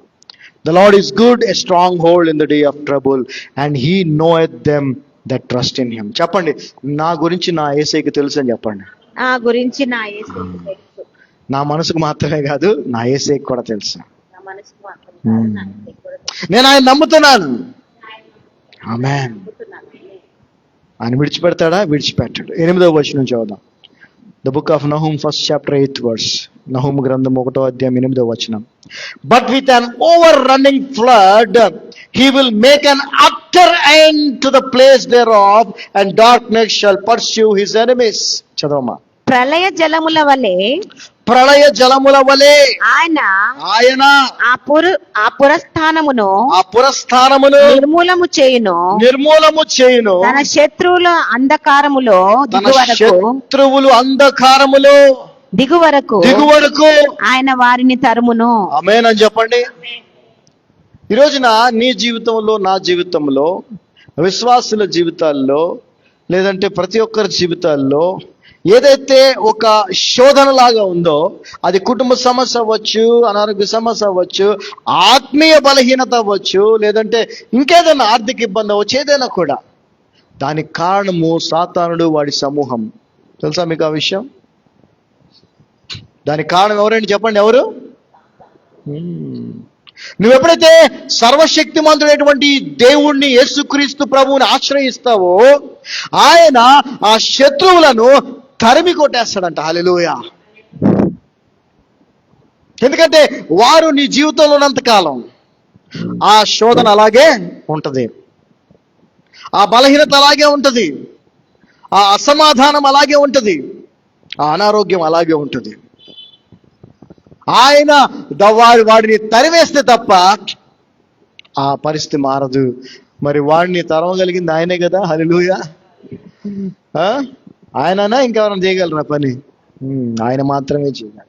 The Lord is good, a stronghold in the day of trouble, and he knoweth them that trust in him. చెప్పండి, నా గురించి నా యేసయ్యకి తెలుసు అని చెప్పండి. నా గురించి నా యేసయ్యకి తెలుసు. నా మనసుకు మాత్రమే కాదు, నా యేసయ్యకి కూడా తెలుసు. నేను ఆయన నమ్ముతున్నాను. ఆమేన్. ఆయన విడిచిపెడతాడా? విడిచిపెట్టాడు. 8వ వచనం చదువుదాం. The book of Nahum, 1st chapter 8th verse. Nahum గ్రంథం 1వ అధ్యాయం 8వ వచనం. But with an overrunning flood he will make an utter end to the place thereof, and darkness shall pursue his enemies. చదవమా. ప్రళయ జలముల వలె ఆయన ఆ పురస్థానమును నిర్మూలము చేయును. తన శత్రువుల అంధకారములో దిగు వరకు ఆయన వారిని తరుమును. ఆమేన్ అని చెప్పండి. ఈ రోజున నీ జీవితంలో, నా జీవితంలో, విశ్వాసుల జీవితాల్లో, లేదంటే ప్రతి ఒక్కరి జీవితాల్లో ఏదైతే ఒక శోధన లాగా ఉందో, అది కుటుంబ సమస్య అవ్వచ్చు, అనారోగ్య సమస్య అవ్వచ్చు, ఆత్మీయ బలహీనత అవ్వచ్చు, లేదంటే ఇంకేదైనా ఆర్థిక ఇబ్బంది అవ్వచ్చు, ఏదైనా కూడా దానికి కారణము సాతానుడు, వాడి సమూహం. తెలుసా మీకు ఆ విషయం? దానికి కారణం ఎవరండి చెప్పండి, ఎవరు? నువ్వు ఎప్పుడైతే సర్వశక్తిమంతుడైనటువంటి దేవుణ్ణి, యేసుక్రీస్తు ప్రభువుని ఆశ్రయిస్తావో, ఆయన ఆ శత్రువులను తరిమి కొట్టేస్తాడంట. హల్లెలూయా. ఎందుకంటే వారు నీ జీవితంలో ఉన్నంత కాలం ఆ శోధన అలాగే ఉంటది, ఆ బలహీనత అలాగే ఉంటది, ఆ అసమాధానం అలాగే ఉంటది, ఆ అనారోగ్యం అలాగే ఉంటది. ఆయన వాడిని తరివేస్తే తప్ప ఆ పరిస్థితి మారదు. మరి వాడిని తరవగలిగింది ఆయనే కదా. హల్లెలూయా. ఆయననా ఇంకెవరైనా చేయగలరా పని? ఆయన మాత్రమే చేయగలరు.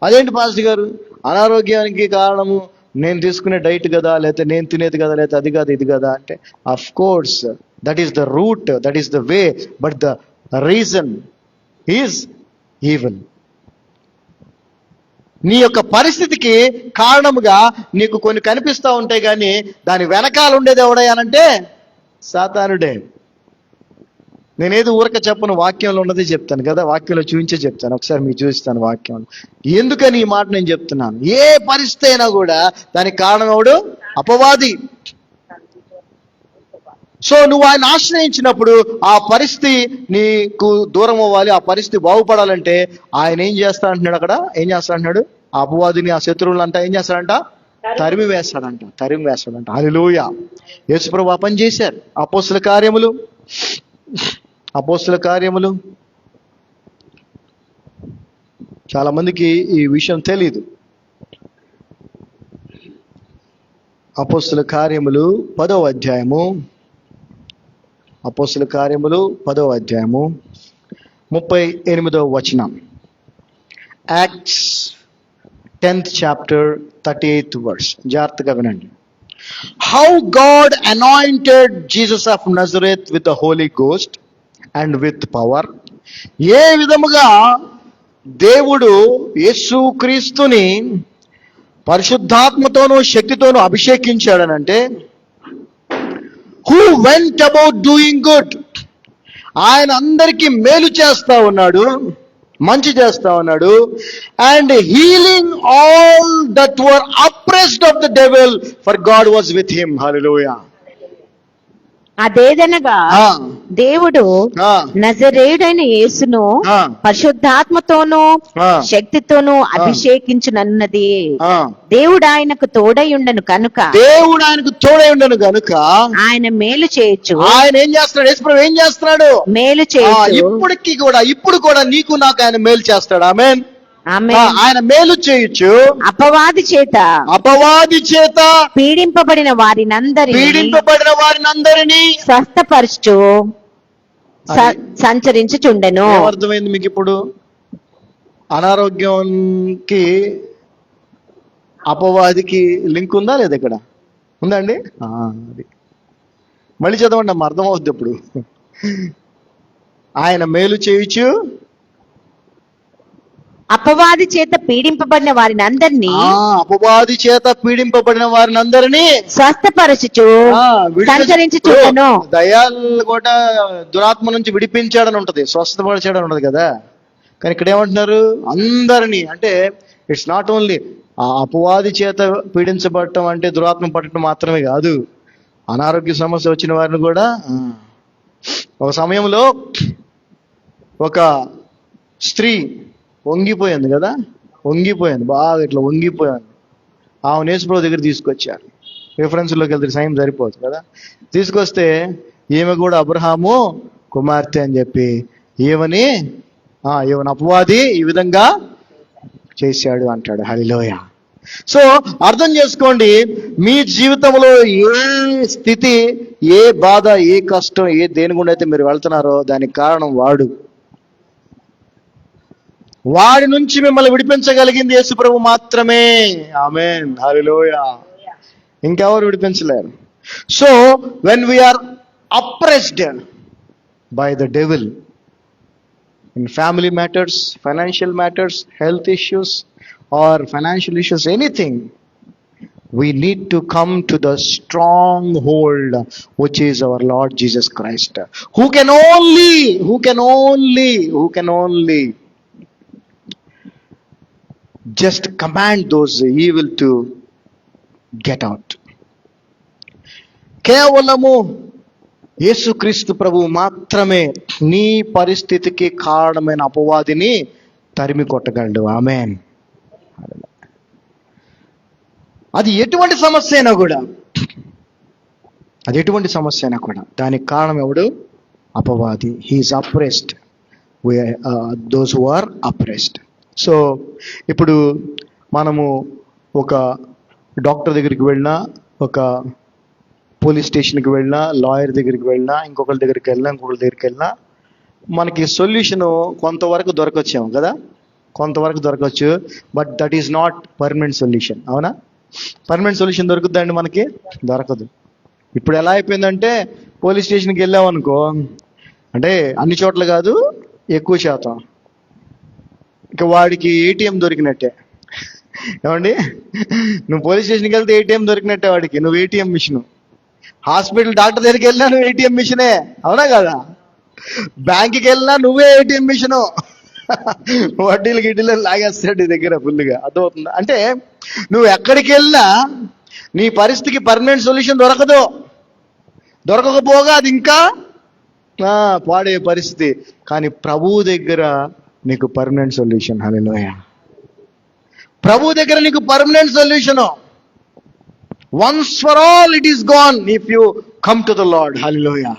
అదేంటి పాస్టర్ గారు, అనారోగ్యానికి కారణము నేను తీసుకునే డైట్ కదా, లేకపోతే నేను తినేది కదా, లేకపోతే అది కాదు ఇది కదా అంటే, of course that is the route, that is the way, but the reason is evil. నీ యొక్క పరిస్థితికి కారణముగా నీకు కొన్ని కనిపిస్తూ ఉంటాయి, కానీ దాని వెనకాల ఉండేది ఎవడయ్యానంటే సాతానుడే. నేనేది ఊరక చెప్పను, వాక్యంలో ఉన్నది చెప్తాను కదా, వాక్యంలో చూపించే చెప్తాను. ఒకసారి మీకు చూపిస్తాను వాక్యంలో. ఎందుకని ఈ మాట నేను చెప్తున్నాను? ఏ పరిస్థితి అయినా కూడా దానికి కారణం ఎవడు? అపవాది. సో నువ్వు ఆయన ఆశ్రయించినప్పుడు ఆ పరిస్థితి నీకు దూరం అవ్వాలి, ఆ పరిస్థితి బాగుపడాలంటే ఆయన ఏం చేస్తా అంటున్నాడు? అక్కడ ఏం చేస్తా అంటున్నాడు? ఆ అపవాదిని, ఆ శత్రువులు అంట ఏం చేస్తాడంట? తరిమి వేస్తాడంట. హల్లెలూయా. యేసుప్రభు ఆ పని చేశారు. అపోస్తల కార్యములు చాలా మందికి ఈ విషయం తెలీదు. అపోస్తల కార్యములు 10వ అధ్యాయము, 38వ వచనం. Acts 10th chapter 38th verse. జాగ్రత్తగా వినండి. How God anointed Jesus of Nazareth with the Holy Ghost and with power. ఏ విధముగా దేవుడు యేసుక్రీస్తుని పరిశుద్ధాత్మతోనూ శక్తితోనూ అభిషేకించాడనంటే, who went about doing good. ఆయన అందరికీ మేలు చేస్తా ఉన్నాడు, మంచి చేస్తా ఉన్నాడు. And healing all that were oppressed of the devil, for God was with him. Hallelujah. అదేదనగా దేవుడు నజరేయుడైన యేసును పరిశుద్ధాత్మతోనూ శక్తితోనూ అభిషేకించునన్నది. దేవుడు ఆయనకు తోడై ఉండను కనుక ఆయన మేలు చేయొచ్చు. ఆయన ఏం చేస్తున్నాడు? యేసుప్రభు ఏం చేస్తున్నాడు? మేలు చేయొచ్చు. ఇప్పుడు కూడా నీకు నాకు ఆయన మేలు చేస్తాడు. ఆమేన్. ఆయన మేలు చేయొచ్చు. అపవాది చేత పీడింపబడిన వారినందరినీ స్వస్థపరచు సంచరించుచుండెను. అర్థమైంది మీకు ఇప్పుడు? అనారోగ్యంకి అపవాదికి లింక్ ఉందా లేదా? ఇక్కడ ఉందండి. అది మళ్ళీ చదవండి అమ్మ, అర్థమవుద్ది ఇప్పుడు. ఆయన మేలు చేయొచ్చు, అపవాది చేత పీడింపబడిన వారిని అందరినీ స్వస్థపరచుచు సంచరించుచుండెను. దయాలు కూడా దురాత్మ నుంచి విడిపించాడని ఉంటది, స్వస్థపరిచాడని ఉంటది కదా. కానీ ఇక్కడ ఏమంటున్నారు? అందరినీ. అంటే ఇట్స్ నాట్ ఓన్లీ ఆ అపవాది చేత పీడించబడటం అంటే దురాత్మ పట్టడం మాత్రమే కాదు, అనారోగ్య సమస్య వచ్చిన వారిని కూడా. ఒక సమయంలో ఒక స్త్రీ వంగిపోయింది కదా, బాగా ఇట్లా వంగిపోయాను. ఆమె యేసుప్రభు దగ్గర తీసుకొచ్చారు. రిఫరెన్స్లోకి వెళ్తే సైన్ సరిపోతుంది కదా. తీసుకొస్తే ఈమె కూడా అబ్రహాము కుమార్తె అని చెప్పి ఈమెని అపవాది ఈ విధంగా చేశాడు అంటాడు. హల్లెలూయా. సో అర్థం చేసుకోండి, మీ జీవితంలో ఏ స్థితి, ఏ బాధ, ఏ కష్టం, దేని గుండా అయితే మీరు వెళ్తున్నారో దానికి కారణం వాడి నుంచి మిమ్మల్ని విడిపించగలిగింది యేసుప్రభు మాత్రమే. ఆమేన్. హల్లెలూయా. ఇంకెవరు విడిపించలేరు. So when we are oppressed by the devil, in family matters, financial matters, health issues, or financial issues, anything, we need to come to the stronghold, which is our Lord Jesus Christ, who can only just command those evil to get out. కేవలము యేసుక్రీస్తు ప్రభువు మాత్రమే నీ పరిస్థితికి కారణమైన అపవాదిని తరిమి కొట్టగలడు. ఆమేన్. అది ఎటువంటి సమస్య అయినా కూడా, దానికి కారణం ఎవడు? అపవాది. He is oppressed, those who are oppressed. So ఇప్పుడు మనము ఒక డాక్టర్ దగ్గరికి వెళ్ళినా, ఒక పోలీస్ స్టేషన్కి వెళ్ళినా, లాయర్ దగ్గరికి వెళ్ళినా, ఇంకొకరి దగ్గరికి వెళ్ళినా మనకి సొల్యూషన్ కొంతవరకు దొరకొచ్చాము కదా, కొంతవరకు దొరకవచ్చు. But that is not permanent solution. అవునా? పర్మనెంట్ సొల్యూషన్ దొరుకుతుందండి? మనకి దొరకదు. ఇప్పుడు ఎలా అయిపోయిందంటే, పోలీస్ స్టేషన్కి వెళ్ళామనుకో, అంటే అన్ని చోట్ల కాదు, ఎక్కువ శాతం, ఇక వాడికి ఏటీఎం దొరికినట్టే. ఏమండి, నువ్వు పోలీస్ స్టేషన్కి వెళ్తే ఏటీఎం దొరికినట్టే వాడికి. నువ్వు ఏటీఎం మిషన్. హాస్పిటల్ డాక్టర్ దగ్గరికి వెళ్ళినా నువ్వు ఏటీఎం మిషనే. అవునా కదా? బ్యాంకుకి వెళ్ళినా నువ్వే ఏటీఎం మిషను. వడ్డీలు గిడ్డీలు లాగేస్తాడు నీ దగ్గర ఫుల్గా. అర్థమవుతుందా? అంటే నువ్వు ఎక్కడికి వెళ్ళినా నీ పరిస్థితికి పర్మనెంట్ సొల్యూషన్ దొరకకపోగా అది ఇంకా పాడే పరిస్థితి. కానీ ప్రభువు దగ్గర నీకు పర్మనెంట్ సొల్యూషన్. హల్లెలూయా. ప్రభు దగ్గర నీకు permanent solution. Once for all it is gone if you come to the Lord. Hallelujah.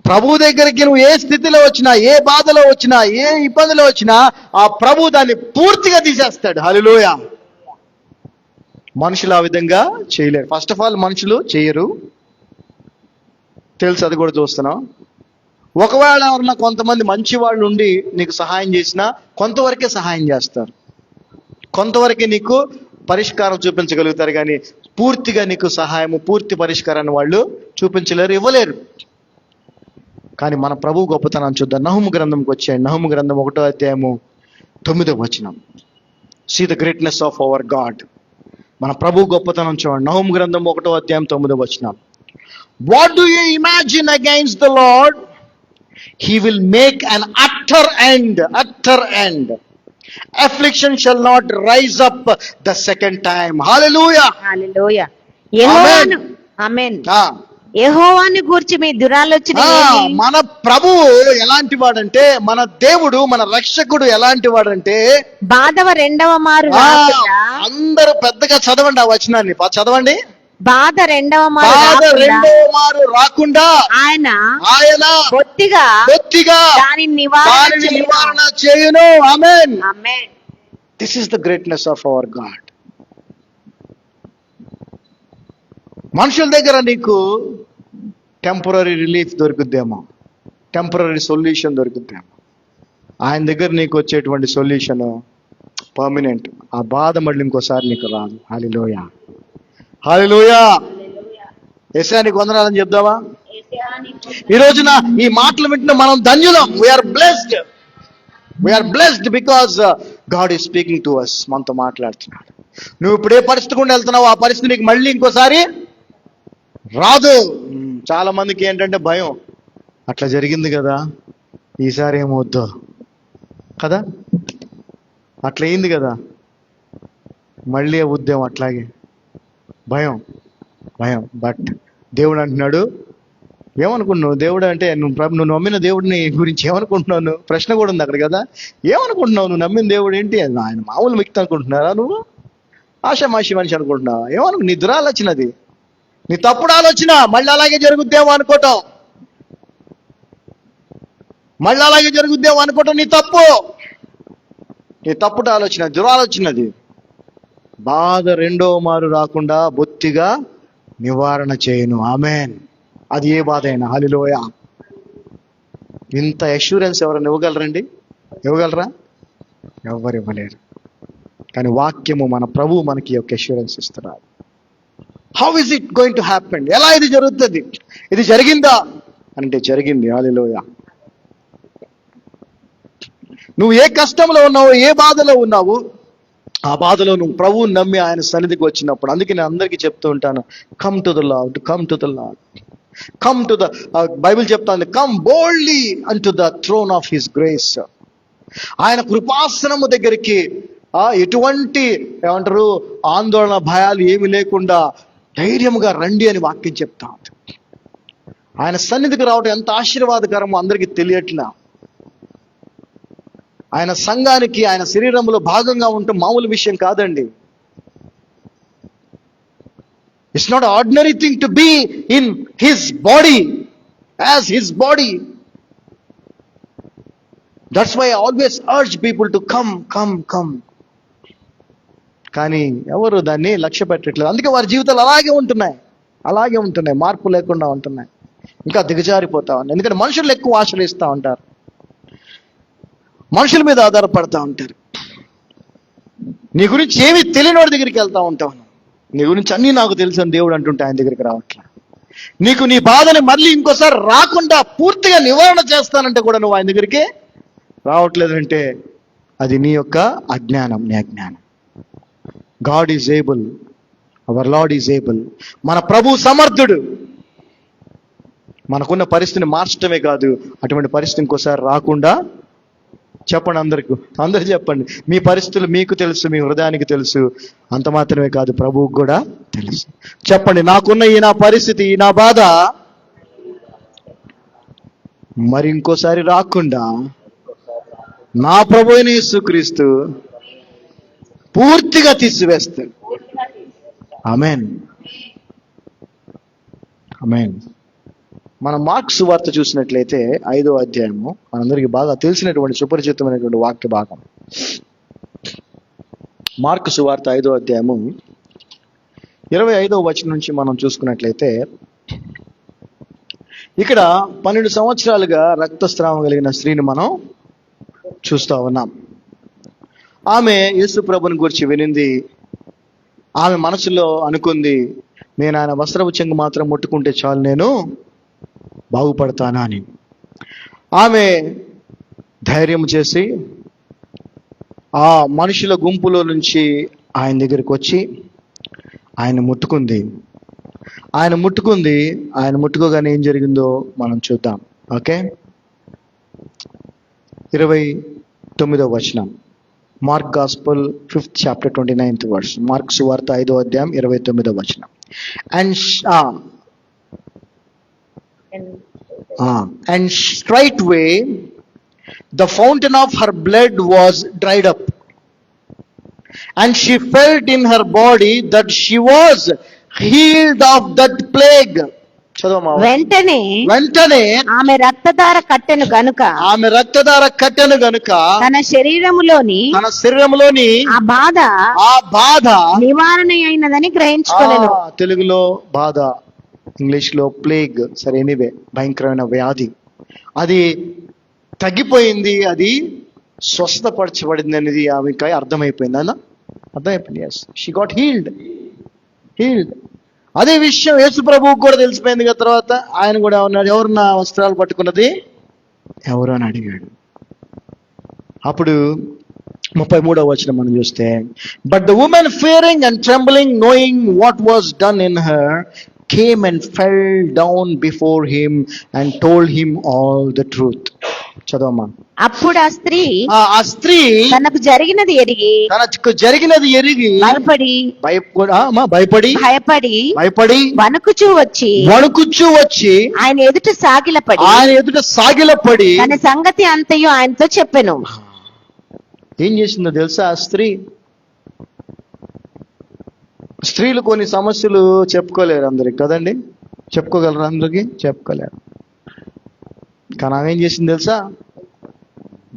ప్రభు దగ్గరికి నువ్వు ఏ స్థితిలో వచ్చినా, ఏ బాధలో వచ్చినా, ఏ ఇబ్బందిలో వచ్చినా, ఆ ప్రభు దాన్ని పూర్తిగా తీసేస్తాడు. హల్లెలూయా. మనుషులు ఆ విధంగా చేయలేరు. ఫస్ట్ ఆఫ్ ఆల్ మనుషులు చేయరు, తెలుసు, అది కూడా చూస్తున్నాం. ఒకవేళ ఎవరన్నా కొంతమంది మంచి వాళ్ళు ఉండి నీకు సహాయం చేసినా కొంతవరకే సహాయం చేస్తారు, కొంతవరకే నీకు పరిష్కారం చూపించగలుగుతారు. కానీ పూర్తిగా నీకు సహాయము, పూర్తి పరిష్కారాన్ని వాళ్ళు చూపించలేరు, ఇవ్వలేరు. కానీ మన ప్రభు గొప్పతనం చూద్దాం. నహుము గ్రంథంకి వచ్చాయి. నహుము గ్రంథం 1వ అధ్యాయము 9వ వచనం. See the greatness of our God. మన ప్రభు గొప్పతనం చూడండి. నహుము గ్రంథం 1వ అధ్యాయం 9వ వచనం. What do you imagine against the lord? He will make an utter end. Affliction shall not rise up the second time. Hallelujah. ఆమేన్. యెహోవాను గూర్చి మీ దురాలోచన ఏంటి? మన ప్రభువు ఎలాంటి వాడంటే, మన దేవుడు, మన రక్షకుడు ఎలాంటి వాడంటే, బాధవ రెండవ మారు రాకుండా. అందరూ పెద్దగా చదవండి ఆ వచనాన్ని, చదవండి. బాధ రెండవ మారు రాకుండా ఆయన బొత్తిగా దానిని నివారణ చేయును. Amen. Amen. This is the greatness of our God. మనుషుల దగ్గర నీకు టెంపరరీ రిలీఫ్ దొరుకుద్దేమో, టెంపరరీ సొల్యూషన్ దొరుకుద్దేమో. ఆయన దగ్గర నీకు వచ్చేటువంటి సొల్యూషన్ పర్మనెంట్. ఆ బాధ మళ్ళీ ఇంకోసారి నీకు రాదు. హల్లెలూయా. హల్లెలూయా. యేసయ్యా నీకు వందనాలని చెప్దామా? ఈ రోజున ఈ మాటలు వింటున్న మనం ధన్యులం. We are blessed because God is speaking to us. మనతో మాట్లాడుతున్నాడు. నువ్వు ఇప్పుడు ఏ పరిస్థితి గుండా వెళ్తున్నావు, ఆ పరిస్థితి నీకు మళ్ళీ ఇంకోసారి రాదు. చాలా మందికి ఏంటంటే భయం, అట్లా జరిగింది కదా, ఈసారి ఏమవుద్దో కదా, అట్లా అయింది కదా, మళ్ళీ ఉద్యమం అట్లాగే, భయం. బట్ దేవుడు అంటున్నాడు, ఏమనుకుంటున్నావు? దేవుడు అంటే నువ్వు నమ్మిన దేవుడిని గురించి ఏమనుకుంటున్నావు? ప్రశ్న కూడా ఉంది అక్కడ కదా. ఏమనుకుంటున్నావు? నువ్వు నమ్మిన దేవుడు ఏంటి? ఆయన మామూలు వ్యక్తి అనుకుంటున్నారా? నువ్వు ఆషామాషి మనిషి అనుకుంటున్నావా? నీ దురాలోచనది, నీ తప్పుడు ఆలోచన. మళ్ళీ అలాగే జరుగుద్దేమో అనుకోవటం, నీ తప్పుడు ఆలోచన, దురాలోచనది. బాధ రెండో మారు రాకుండా బొత్తిగా నివారణ చేయను. ఆమేన్. అది ఏ బాధ అయినా. హల్లెలూయా. ఇంత అష్యూరెన్స్ ఎవరైనా ఇవ్వగలరండి? ఇవ్వగలరా? ఎవరు ఇవ్వలేరు. కానీ వాక్యము, మన ప్రభువు మనకి ఒక అష్యూరెన్స్ ఇస్తున్నారు. How is it going to happen? ఎలా ఇది జరుగుతుంది? ఇది జరిగిందా అంటే జరిగింది. హల్లెలూయా. నువ్వు ఏ కష్టంలో ఉన్నావు, ఏ బాధలో ఉన్నావు, ఆ బాధలో నువ్వు ప్రభువుని నమ్మి ఆయన సన్నిధికి వచ్చినప్పుడు, అందుకే నేను అందరికీ చెప్తూ ఉంటాను, come to the Lord, come to the Lord, come to the, Bible చెప్తాను, come boldly unto the throne of his grace. ఆయన కృపాసనము దగ్గరికి ఎటువంటి ఏమంటారు ఆందోళన భయాలు ఏమి లేకుండా ధైర్యముగా రండి అని వాక్యం చెప్తా ఉంది. ఆయన సన్నిధికి రావడం ఎంత ఆశీర్వాదకరమో అందరికీ తెలియట్లా. ఆయన సంఘానికి, ఆయన శరీరంలో భాగంగా ఉండటం మామూలు విషయం కాదండి. It's not ordinary thing to be in his body, as his body. That's why I always urge people to come come come. కానీ ఎవరు దాన్ని లక్ష్య పెట్టట్లేదు. అందుకే వారి జీవితాలు అలాగే ఉంటున్నాయి, మార్పు లేకుండా ఉంటున్నాయి, ఇంకా దిగజారిపోతా ఉన్నాయి. ఎందుకంటే మనుషులు ఎక్కువ ఆశ్రయిస్తూ ఉంటారు, మనుషుల మీద ఆధారపడతా ఉంటారు. నీ గురించి ఏమీ తెలియని వాడి దగ్గరికి వెళ్తా ఉంటావు. నీ గురించి అన్నీ నాకు తెలుసు అని దేవుడు అంటుంటే ఆయన దగ్గరికి రావట్లే. నీకు నీ బాధని మళ్ళీ ఇంకోసారి రాకుండా పూర్తిగా నివారణ చేస్తానంటే కూడా నువ్వు ఆయన దగ్గరికి రావట్లేదు అంటే అది నీ యొక్క అజ్ఞానం, నీ అజ్ఞానం. God is able, our Lord is able. మన ప్రభు సమర్థుడు. మనకున్న పరిస్థితిని మార్చడమే కాదు, అటువంటి పరిస్థితి ఇంకోసారి రాకుండా చెప్పండి అందరూ చెప్పండి. మీ పరిస్థితులు మీకు తెలుసు, మీ హృదయానికి తెలుసు. అంత మాత్రమే కాదు, ప్రభువుకు కూడా తెలుసు. చెప్పండి, నాకున్న ఈ నా పరిస్థితి, ఈ నా బాధ మరి ఇంకోసారి రాకుండా నా ప్రభు అయిన యేసుక్రీస్తు పూర్తిగా తీసివేస్తాడు. ఆమేన్, ఆమేన్. మనం మార్కు సువార్త చూసినట్లయితే 5వ అధ్యాయము, మనందరికీ బాగా తెలిసినటువంటి సుపరిచితమైనటువంటి వాక్య భాగం. మార్కు సువార్త 5వ అధ్యాయము 25వ వచనం నుంచి మనం చూసుకున్నట్లయితే, ఇక్కడ 12 సంవత్సరాలుగా రక్తస్రావం కలిగిన స్త్రీని మనం చూస్తూ ఉన్నాం. ఆమె యేసు ప్రభుని గురించి వినింది. ఆమె మనసులో అనుకుంది, నేను ఆయన వస్త్రపు చెంగు మాత్రం ముట్టుకుంటే చాలు, నేను బాగుపడతానా అని. ఆమె ధైర్యం చేసి ఆ మనుషుల గుంపులో నుంచి ఆయన దగ్గరికి వచ్చి ఆయన ముట్టుకుంది. ఆయన ముట్టుకోగానే ఏం జరిగిందో మనం చూద్దాం. ఓకే, 29వ వచనం, mark gospel 5th chapter 29th verse. Mark సువార్త 5వ అధ్యాయం 29వ వచనం. And straightway the fountain of her blood was dried up, and she felt in her body that she was healed of that plague. వెంటనే ఆమె రక్తధార కట్టెను గనుక తన శరీరములోని ఆ బాధ నివారణ అయినదని గ్రహించుకోలేదు. తెలుగులో బాధ, ఇంగ్లీష్ లో ప్లేగ్. సరే, ఎనీవే, భయంకరమైన వ్యాధి అది తగ్గిపోయింది, అది స్వస్థపరచబడింది అనేది ఆమెకి అర్థమైపోయింది. అర్థమైపోయింది. Yes, she got healed. అదే విషయం యేసు ప్రభువుకు కూడా తెలిసిపోయింది కదా. తర్వాత ఆయన కూడా ఉన్నాడు, ఎవరు నా వస్త్రాలు పట్టుకున్నది ఎవరు అని అడిగాడు. అప్పుడు 33వ వచనం మనం చూస్తే, but the women Fearing and trembling knowing what was done in her came and fell down before him and told him all the truth. చదవమ్మా. అప్పుడు ఆ స్త్రీ తనకు జరిగినది ఎరిగి భయపడి వణుకుచూ వచ్చి ఆయన ఎదుట సాగిలపడి తన సంగతి అంతయు ఆయనతో చెప్పెను. ఏం చేసిందో తెలుసా ఆ స్త్రీలు కొన్ని సమస్యలు చెప్పుకోలేరు అందరికి కదండి. చెప్పుకోగలరు అందరికి? చెప్పుకోలేరు. కానీ ఆమె ఏం చేసింది తెలుసా?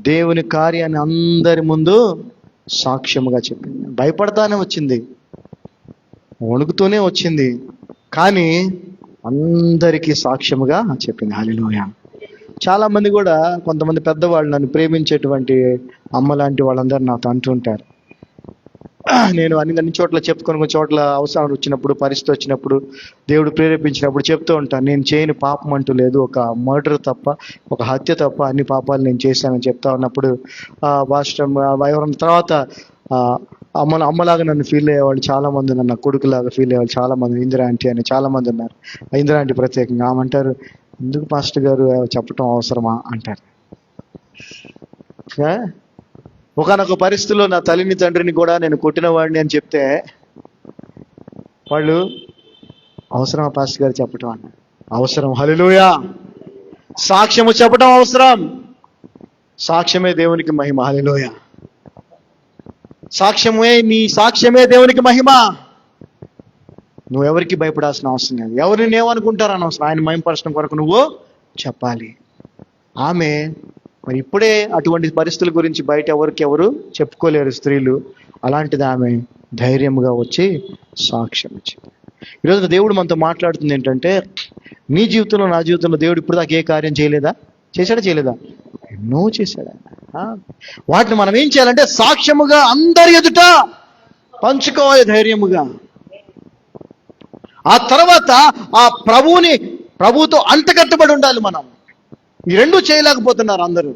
దేవుని కార్యాన్ని అందరి ముందు సాక్ష్యముగా చెప్పింది. భయపడతానే వచ్చింది, వణుకుతూనే వచ్చింది, కానీ అందరికీ సాక్ష్యముగా చెప్పింది. హల్లెలూయా. చాలా మంది కూడా, కొంతమంది పెద్దవాళ్ళు, నన్ను ప్రేమించేటువంటి అమ్మ లాంటి వాళ్ళందరూ నాతో అంటుంటారు, నేను అన్ని చోట్ల చెప్పుకొని కొన్ని చోట్ల అవసరం వచ్చినప్పుడు, పరిస్థితి వచ్చినప్పుడు, దేవుడు ప్రేరేపించినప్పుడు చెప్తూ ఉంటాను, నేను చేయని పాపం అంటూ లేదు, ఒక మర్డర్ తప్ప, ఒక హత్య తప్ప అన్ని పాపాలు నేను చేశానని చెప్తా ఉన్నప్పుడు ఎవరైనా తర్వాత అమ్మలాగా నన్ను ఫీల్ అయ్యేవాళ్ళు చాలా మంది ఉన్నారు, నా కొడుకులాగా ఫీల్ అయ్యేవాళ్ళు చాలా మంది, ఇందిరా ఆంటీ అని చాలా మంది ఉన్నారు. ఇందిరా ఆంటీ ప్రత్యేకంగా ఆమంటారు, ఎందుకు పాస్టర్ గారు చెప్పటం అవసరమా అంటారు. ఒకనొక పరిస్థితుల్లో నా తల్లిని తండ్రిని కూడా నేను కొట్టిన వాడిని అని చెప్తే వాళ్ళు, అవసరమా పాస్టర్ గారు చెప్పటం అన్నారు. అవసరం. హల్లెలూయా. సాక్ష్యము చెప్పటం అవసరం. సాక్ష్యమే దేవునికి మహిమ. హల్లెలూయా. నీ సాక్ష్యమే దేవునికి మహిమ. నువ్వెవరికి భయపడాల్సిన అవసరం లేదు, ఎవరిని ఏమనుకుంటారని అవసరం, ఆయన మహిమపరచడం కొరకు నువ్వు చెప్పాలి. ఆమె మరి ఇప్పుడే అటువంటి పరిస్థితుల గురించి బయట ఎవరు చెప్పుకోలేరు స్త్రీలు. అలాంటిది ఆమె ధైర్యంగా వచ్చి సాక్ష్యం ఇచ్చింది. ఈరోజు దేవుడు మనతో మాట్లాడుతుంది ఏంటంటే, నీ జీవితంలో, నా జీవితంలో దేవుడు ఇప్పుడు దాకా ఏ కార్యం చేయలేదా? చేయలేదా? ఎన్నో చేశాడు. వాటిని మనం ఏం చేయాలంటే సాక్ష్యముగా అందరి ఎదుట పంచుకోవాలి ధైర్యముగా. ఆ తర్వాత ఆ ప్రభువుతో అంటకట్టబడి ఉండాలి మనం. ఈ రెండు చేయలేకపోతున్నారు అందరూ.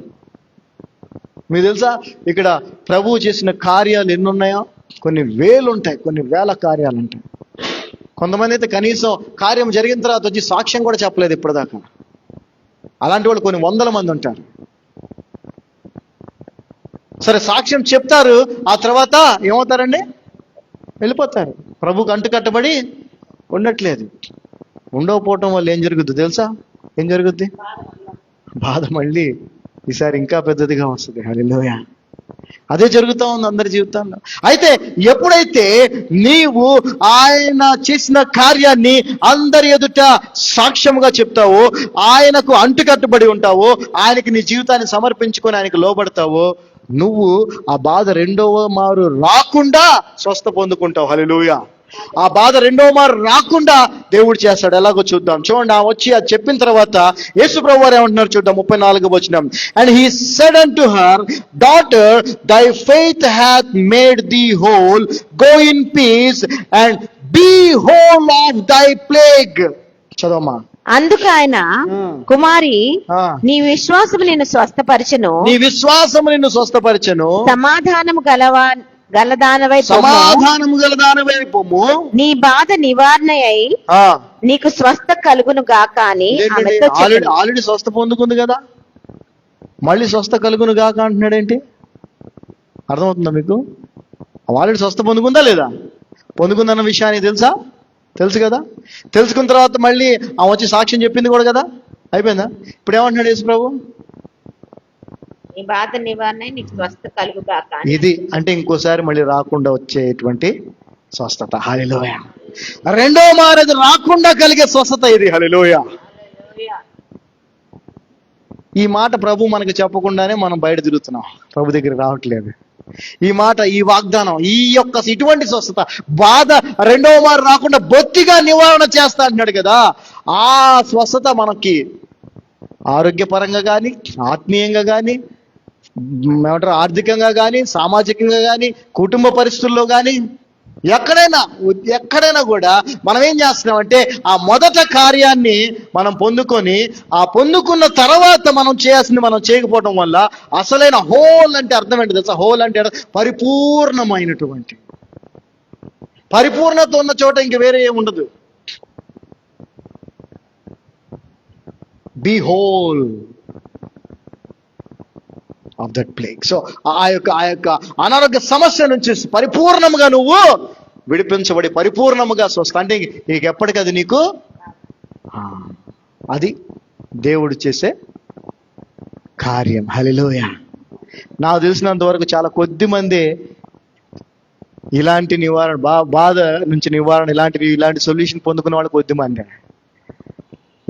మీకు తెలుసా, ఇక్కడ ప్రభువు చేసిన కార్యాలు ఎన్ని ఉన్నాయో? కొన్ని వేలు ఉంటాయి, కొన్ని వేల కార్యాలు ఉంటాయి. కొంతమంది అయితే కనీసం కార్యం జరిగిన తర్వాత వచ్చి సాక్ష్యం కూడా చెప్పలేదు ఇప్పటిదాకా. అలాంటి వాళ్ళు కొన్ని వందల మంది ఉంటారు. సరే, సాక్ష్యం చెప్తారు, ఆ తర్వాత ఏమవుతారండి? వెళ్ళిపోతారు. ప్రభువుకు అంటుకట్టబడి ఉండట్లేదు. ఉండకపోవటం వల్ల ఏం జరుగుద్ది తెలుసా? ఏం జరుగుద్ది? బాధ మళ్ళీ ఈసారి ఇంకా పెద్దదిగా వస్తుంది. హల్లెలూయా. అదే జరుగుతూ ఉంది అందరి జీవితాల్లో. అయితే ఎప్పుడైతే నీవు ఆయన చేసిన కార్యాన్ని అందరి ఎదుట సాక్ష్యముగా చెప్తావో, ఆయనకు అంటుకట్టుబడి ఉంటావో, ఆయనకి నీ జీవితాన్ని సమర్పించుకొని ఆయనకు లోబడతావో, నువ్వు ఆ బాధ రెండవ మారు రాకుండా స్వస్థ పొందుకుంటావు. హల్లెలూయా. ఆ బాధ రెండవ మారు రాకుండా దేవుడు చేస్తాడు. ఎలాగో చూద్దాం. చూడండి, ఆ వచ్చి అది చెప్పిన తర్వాత యేసు ప్రభువు వారు ఏమంటున్నారు చూద్దాం. 34వ వచనం. And he said unto her, daughter, thy faith hath made thee whole, go in peace and be whole of thy plague. చదవమ్మా. అందుకు ఆయన, కుమారి, నీ విశ్వాసము నిన్ను స్వస్థపరచెను, సమాధానము గలదానవై పొమ్ము, నీ బాధ నివారణ అయి నీకు స్వస్థ కలుగును గాక అని ఆల్రెడీ స్వస్థ పొందుకుంది కదా, మళ్ళీ స్వస్థ కలుగును గాక అంటున్నాడేంటి? అర్థమవుతుందా మీకు? ఆల్రెడీ స్వస్థ పొందుకుందా లేదా? పొందుకుందన్న విషయాన్ని తెలుసు కదా. తెలుసుకున్న తర్వాత మళ్ళీ ఆమె వచ్చి సాక్ష్యం చెప్పింది కూడా కదా. అయిపోయిందా? ఇప్పుడు ఏమంటున్నాడు యేసు ప్రభు? నీ బాధ నివారణ నీకు స్వస్థ కలుగుగాక. ఇది అంటే ఇంకోసారి మళ్ళీ రాకుండా వచ్చేటువంటి స్వస్థత. హల్లెలూయా. రెండో మారేది రాకుండా కలిగే స్వస్థత ఇది. హల్లెలూయా. ఈ మాట ప్రభు మనకు చెప్పకుండానే మనం బయట తిరుగుతున్నాం, ప్రభు దగ్గరికి రావట్లేదు. ఈ మాట, ఈ వాగ్దానం, ఇటువంటి స్వస్థత, బాధ రెండవ మారు రాకుండా బొత్తిగా నివారణ చేస్తా అంటున్నాడు కదా. ఆ స్వస్థత మనకి ఆరోగ్యపరంగా కానీ, ఆత్మీయంగా కానీ, ఏమంటారు ఆర్థికంగా కానీ, సామాజికంగా కానీ, కుటుంబ పరిస్థితుల్లో కానీ, ఎక్కడైనా కూడా మనం ఏం చేస్తున్నామంటే ఆ మొదట కార్యాన్ని మనం పొందుకొని, ఆ పొందుకున్న తర్వాత మనం చేయాల్సింది మనం చేయకపోవడం వల్ల అసలైన హోల్ అంటే అర్థం ఏంటి తెలుసా? హోల్ అంటే పరిపూర్ణమైనటువంటి, పరిపూర్ణత ఉన్న చోట ఇంక వేరే ఏముండదు. Be whole of that plague. So ఆ యొక్క అనారోగ్య సమస్య నుంచి పరిపూర్ణముగా నువ్వు విడిపించబడి పరిపూర్ణముగా స్వస్థ అంటే నీకు ఎప్పటికది నీకు, అది దేవుడు చేసే కార్యం. హల్లెలూయా. నాకు తెలిసినంత వరకు చాలా కొద్ది మంది ఇలాంటి నివారణ, బాధ నుంచి నివారణ, ఇలాంటి సొల్యూషన్ పొందుకున్న వాళ్ళు కొద్ది మంది.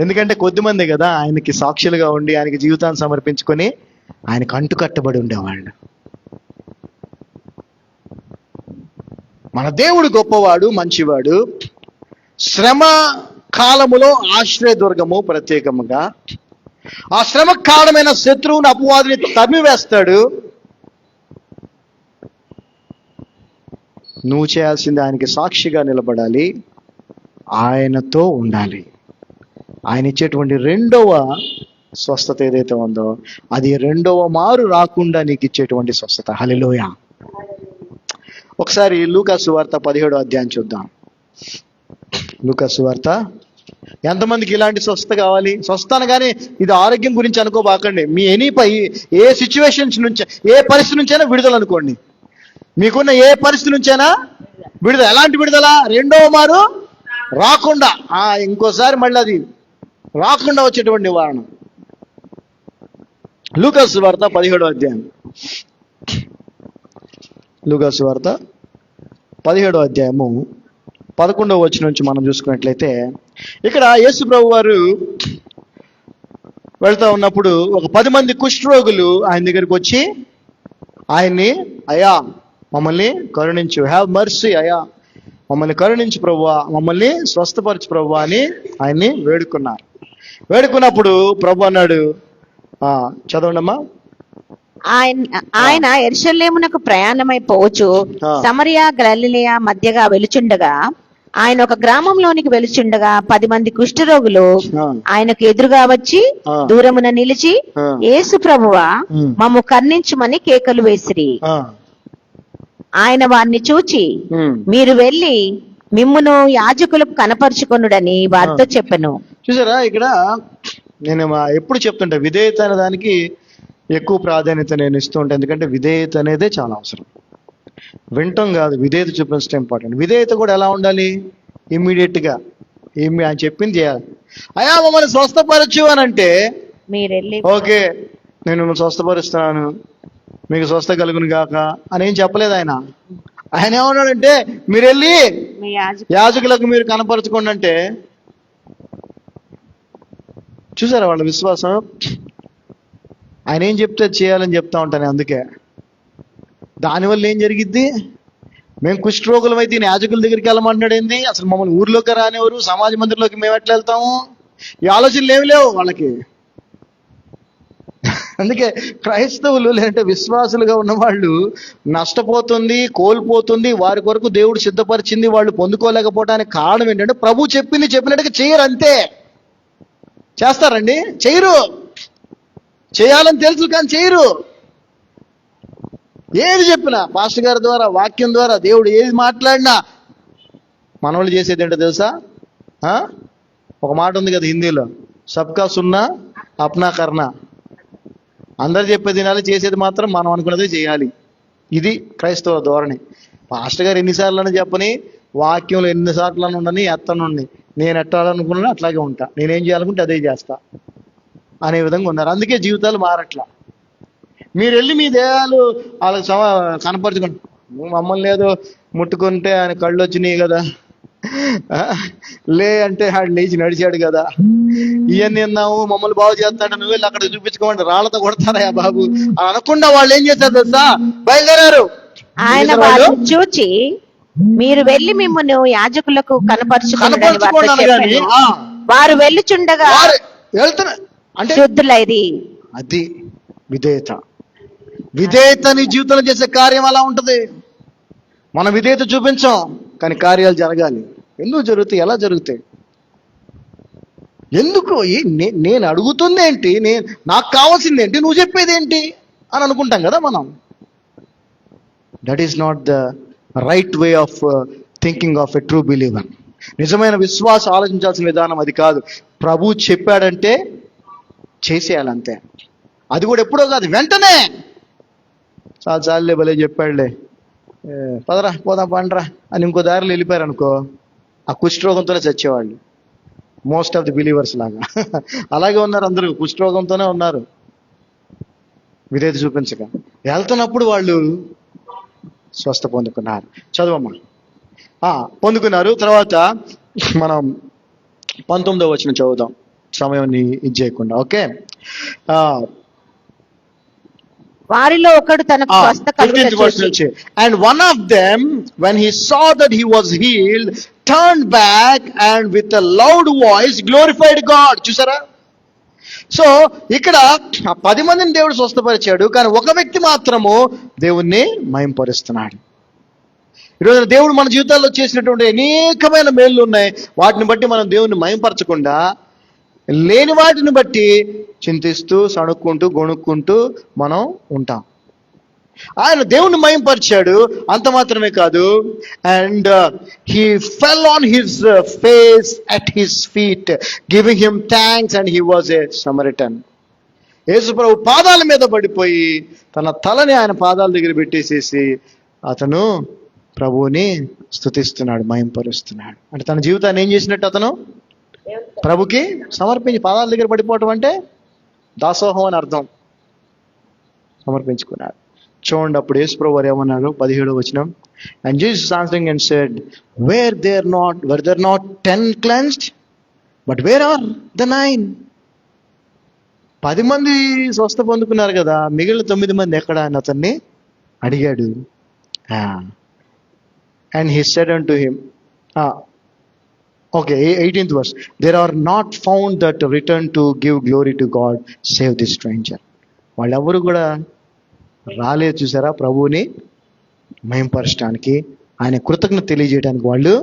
ఎందుకంటే కొద్ది మందే కదా ఆయనకి సాక్షులుగా ఉండి ఆయనకి జీవితాన్ని సమర్పించుకొని ఆయనకు అంటుకట్టబడి ఉండేవాళ్ళు. మన దేవుడు గొప్పవాడు, మంచివాడు. శ్రమ కాలములో ఆశ్రయదుర్గము ప్రత్యేకముగా. ఆ శ్రమ కారణమైన శత్రువుని, అపవాదిని తరిమివేస్తాడు. నువ్వు చేయాల్సింది ఆయనకి సాక్షిగా నిలబడాలి, ఆయనతో ఉండాలి. ఆయన ఇచ్చేటువంటి రెండవ స్వస్థత ఏదైతే ఉందో అది రెండవ మారు రాకుండా నీకు ఇచ్చేటువంటి స్వస్థత. హల్లెలూయా. ఒకసారి లూకా సువార్త 17వ అధ్యాయం చూద్దాం. లూకా సువార్త. ఎంతమందికి ఇలాంటి స్వస్థత కావాలి? స్వస్థత అనగానే ఇది ఆరోగ్యం గురించి అనుకోబాకండి. మీ ఏ సిచ్యువేషన్స్ నుంచి, ఏ పరిస్థితి నుంచైనా విడుదల అనుకోండి. మీకున్న ఏ పరిస్థితి నుంచైనా విడుదల. ఎలాంటి విడుదల? రెండవ మారు రాకుండా, ఇంకోసారి మళ్ళీ అది రాకుండా వచ్చేటువంటి నివారణ. లూకా సువార్త 17వ అధ్యాయం. లూకా సువార్త 17వ అధ్యాయము 11వ వచనం నుంచి మనం చూసుకున్నట్లయితే, ఇక్కడ యేసు ప్రభు వారు వెళ్తా ఉన్నప్పుడు ఒక 10 మంది కుష్ఠరోగులు ఆయన దగ్గరికి వచ్చి ఆయన్ని, అయ్యా మమ్మల్ని కరుణించు, హ్యావ్ మర్సీ, అయ్యా మమ్మల్ని కరుణించు ప్రభువా, మమ్మల్ని స్వస్థపరచు ప్రభువా అని ఆయన్ని వేడుకున్నారు. వేడుకున్నప్పుడు ప్రభు అన్నాడు, చదవండమ్మా. ఆయన యెరూషలేమునకు ప్రయాణమైపోవచ్చు సమరియా గలిలయ మధ్యగా వెలుచుండగా, ఆయన ఒక గ్రామంలోనికి వెలుచుండగా 10 మంది కుష్ఠరోగులు ఆయనకు ఎదురుగా వచ్చి దూరమున నిలిచి, యేసు ప్రభువా మమ్ము కర్ణించుమని కేకలు వేసిరి. ఆయన వారిని చూచి, మీరు వెళ్ళి మిమ్మును యాజకులకు కనపరుచుకొనుడని వారితో చెప్పెను. చూసారా, ఇక్కడ నేను ఎప్పుడు చెప్తుంటా, విధేయత అనే దానికి ఎక్కువ ప్రాధాన్యత నేను ఇస్తూ ఉంటాను. ఎందుకంటే విధేయత అనేదే చాలా అవసరం. వింటం కాదు, విధేయత చూపించడం ఇంపార్టెంట్. విధేయత కూడా ఎలా ఉండాలి? ఇమ్మీడియట్ గా ఆయన చెప్పింది చేయాలి. అయ్యా మమ్మల్ని స్వస్థపరచు అని అంటే, ఓకే నేను మిమ్మల్ని స్వస్థపరుస్తున్నాను, మీకు స్వస్థ కలుగును గాక అని ఏం చెప్పలేదు ఆయన. ఆయన ఏమన్నాడంటే, మీరు వెళ్ళి యాజకులకు మీరు కనపరచుకోండి అంటే. చూసారా వాళ్ళ విశ్వాసం? ఆయన ఏం చెప్తే చేయాలని చెప్తా ఉంటాను. అందుకే దానివల్ల ఏం జరిగిద్ది? మేము కుష్ఠరోగులం అయితే యాజకుల దగ్గరికి వెళ్ళమంటున్నాడు ఏంది? అసలు మమ్మల్ని ఊర్లోకి రానివ్వరు, సమాజ మందిరంలోకి మేము ఎట్లా వెళ్తాము? ఈ ఆలోచనలు ఏమి లేవు వాళ్ళకి. అందుకే క్రైస్తవులు లేదంటే విశ్వాసులుగా ఉన్న వాళ్ళు నష్టపోతుంది, కోల్పోతుంది, వారి కొరకు దేవుడు సిద్ధపరిచింది వాళ్ళు పొందుకోలేకపోవడానికి కారణం ఏంటంటే, ప్రభు చెప్పినట్టుగా చేయరు. అంతే. చేస్తారండి? చేయరు. చేయాలని తెలుసు కానీ చేయరు. ఏది చెప్పినా పాస్టర్ గారి ద్వారా, వాక్యం ద్వారా, దేవుడు ఏది మాట్లాడినా మనోళ్ళు చేసేది ఏంటో తెలుసా? ఒక మాట ఉంది కదా హిందీలో, సబ్కా సున్నా అప్నా కర్నా. అందరు చెప్పేది వినాలి, చేసేది మాత్రం మనం అనుకున్నదే చేయాలి. ఇది క్రైస్తవ ధోరణి. పాస్టర్ గారు ఎన్నిసార్లు చెప్పని, వాక్యంలో ఎన్నిసార్లు ఉండని, ఎత్తనుండి నేను ఎట్టాలనుకున్నా అట్లాగే ఉంటా, నేనేం చేయాలనుకుంటే అదే చేస్తా అనే విధంగా ఉన్నారు. అందుకే జీవితాలు మారట్లా. మీరు వెళ్ళి మీ దేహాలు వాళ్ళకి కనపరచుకోండి. మమ్మల్ని ఏదో ముట్టుకుంటే ఆయన కళ్ళు వచ్చినాయి కదా, లే అంటే ఆడు లేచి నడిచాడు కదా, ఇవన్నీ విన్నాము, మమ్మల్ని బాగు చేస్తాడు, నువ్వు వెళ్ళి అక్కడ చూపించుకోమంటే రాళ్లతో కొడతారా బాబు అని అనకుండా వాళ్ళు ఏం చేస్తారు తెలుసా? బయలుదేరారు. ఆయన వారిని చూచి, మీరు వెళ్ళి మిమ్మల్ని యాజకులకు కనపరుచుకోండి. వారు వెళ్ళుచుండగా వెళ్తున్నా అంటే శుద్ధులైరి. అది విధేయత. విధేయత నీ జీవితంలో చేసే కార్యం అలా ఉంటది. మనం విధేయత చూపించాం కానీ కార్యాలు జరగాలి. ఎందుకు జరుగుతాయి? ఎలా జరుగుతాయి? ఎందుకు? నేను అడుగుతుంది ఏంటి, నాకు కావాల్సింది ఏంటి, నువ్వు చెప్పేది ఏంటి అని అనుకుంటాం కదా మనం. That is not the right way of thinking of a true believer. నిజమైన విశ్వాసం ఆలోచించాల్సిన విధానం అది కాదు. ప్రభు చెప్పాడంటే చేసేయాలంతే. అది కూడా ఎప్పుడో కాదు, వెంటనే. చాలే భలే చెప్పాడులే, పదరా పోదాం పండ్రా అని ఇంకో దారిలో వెళ్ళిపోయారు అనుకో, ఆ కుష్ఠరోగంతోనే చచ్చేవాళ్ళు. మోస్ట్ ఆఫ్ ది బిలీవర్స్ లాగా అలాగే ఉన్నారు. అందరూ కుష్ఠరోగంతోనే ఉన్నారు, విధేయత చూపించక. వెళ్తున్నప్పుడు వాళ్ళు స్వస్థ పొందుకున్నారు. చదవమ్మా. పొందుకున్నారు. తర్వాత మనం 19వ వచనం చదువుదాం, సమయాన్ని ఇది చేయకుండా. ఓకే. వారిలో ఒకడు తనకు స్వస్థ కలుగుట, and one of them when he saw that he was healed turned back and with a loud voice glorified God. చూసారా? సో ఇక్కడ 10 మందిని దేవుడు స్వస్థపరిచాడు, కానీ ఒక వ్యక్తి మాత్రము దేవుణ్ణి మహింపరుస్తున్నాడు. ఈరోజు దేవుడు మన జీవితాల్లో చేసినటువంటి అనేకమైన మేళ్ళు ఉన్నాయి. వాటిని బట్టి మనం దేవుణ్ణి మహింపరచకుండా లేని వాటిని బట్టి చింతిస్తూ సణుక్కుంటూ గొణుక్కుంటూ మనం ఉంటాం. ఆయన దేవుణ్ణి మహింపరిచాడు, అంత మాత్రమే కాదు. And he fell on his face at his feet giving him thanks and he was a Samaritan. Yesu ప్రభు పాదాల మీద పడిపోయి తన తలని ఆయన పాదాల దగ్గర పెట్టేసేసి అతను ప్రభువుని స్తుతిస్తున్నాడు, మహింపరుస్తున్నాడు. అంటే తన జీవితాన్ని ఏం చేసినట్టు? అతను ప్రభుకి సమర్పించి పాదాల దగ్గర పడిపోవటం అంటే దాసోహం అని అర్థం. సమర్పించుకున్నాడు. చూడండి అప్పుడు యేసు ప్రభు వారు ఏమన్నారు? 17వ వచనం. And Jesus answering and said, were there not 10 cleansed? But where are the 9? 10 మంది స్వస్థ పొందుకున్నారు కదా, మిగిలిన 9 మంది ఎక్కడ అని అతన్ని అడిగాడు. And he said unto him, okay, 18th verse, there are not found that return to give glory to God save this stranger. వాళ్ళెవరు కూడా రాలేదు, చూసారా, ప్రభువుని మహింపరచడానికి, ఆయన కృతజ్ఞత తెలియజేయడానికి వాళ్ళు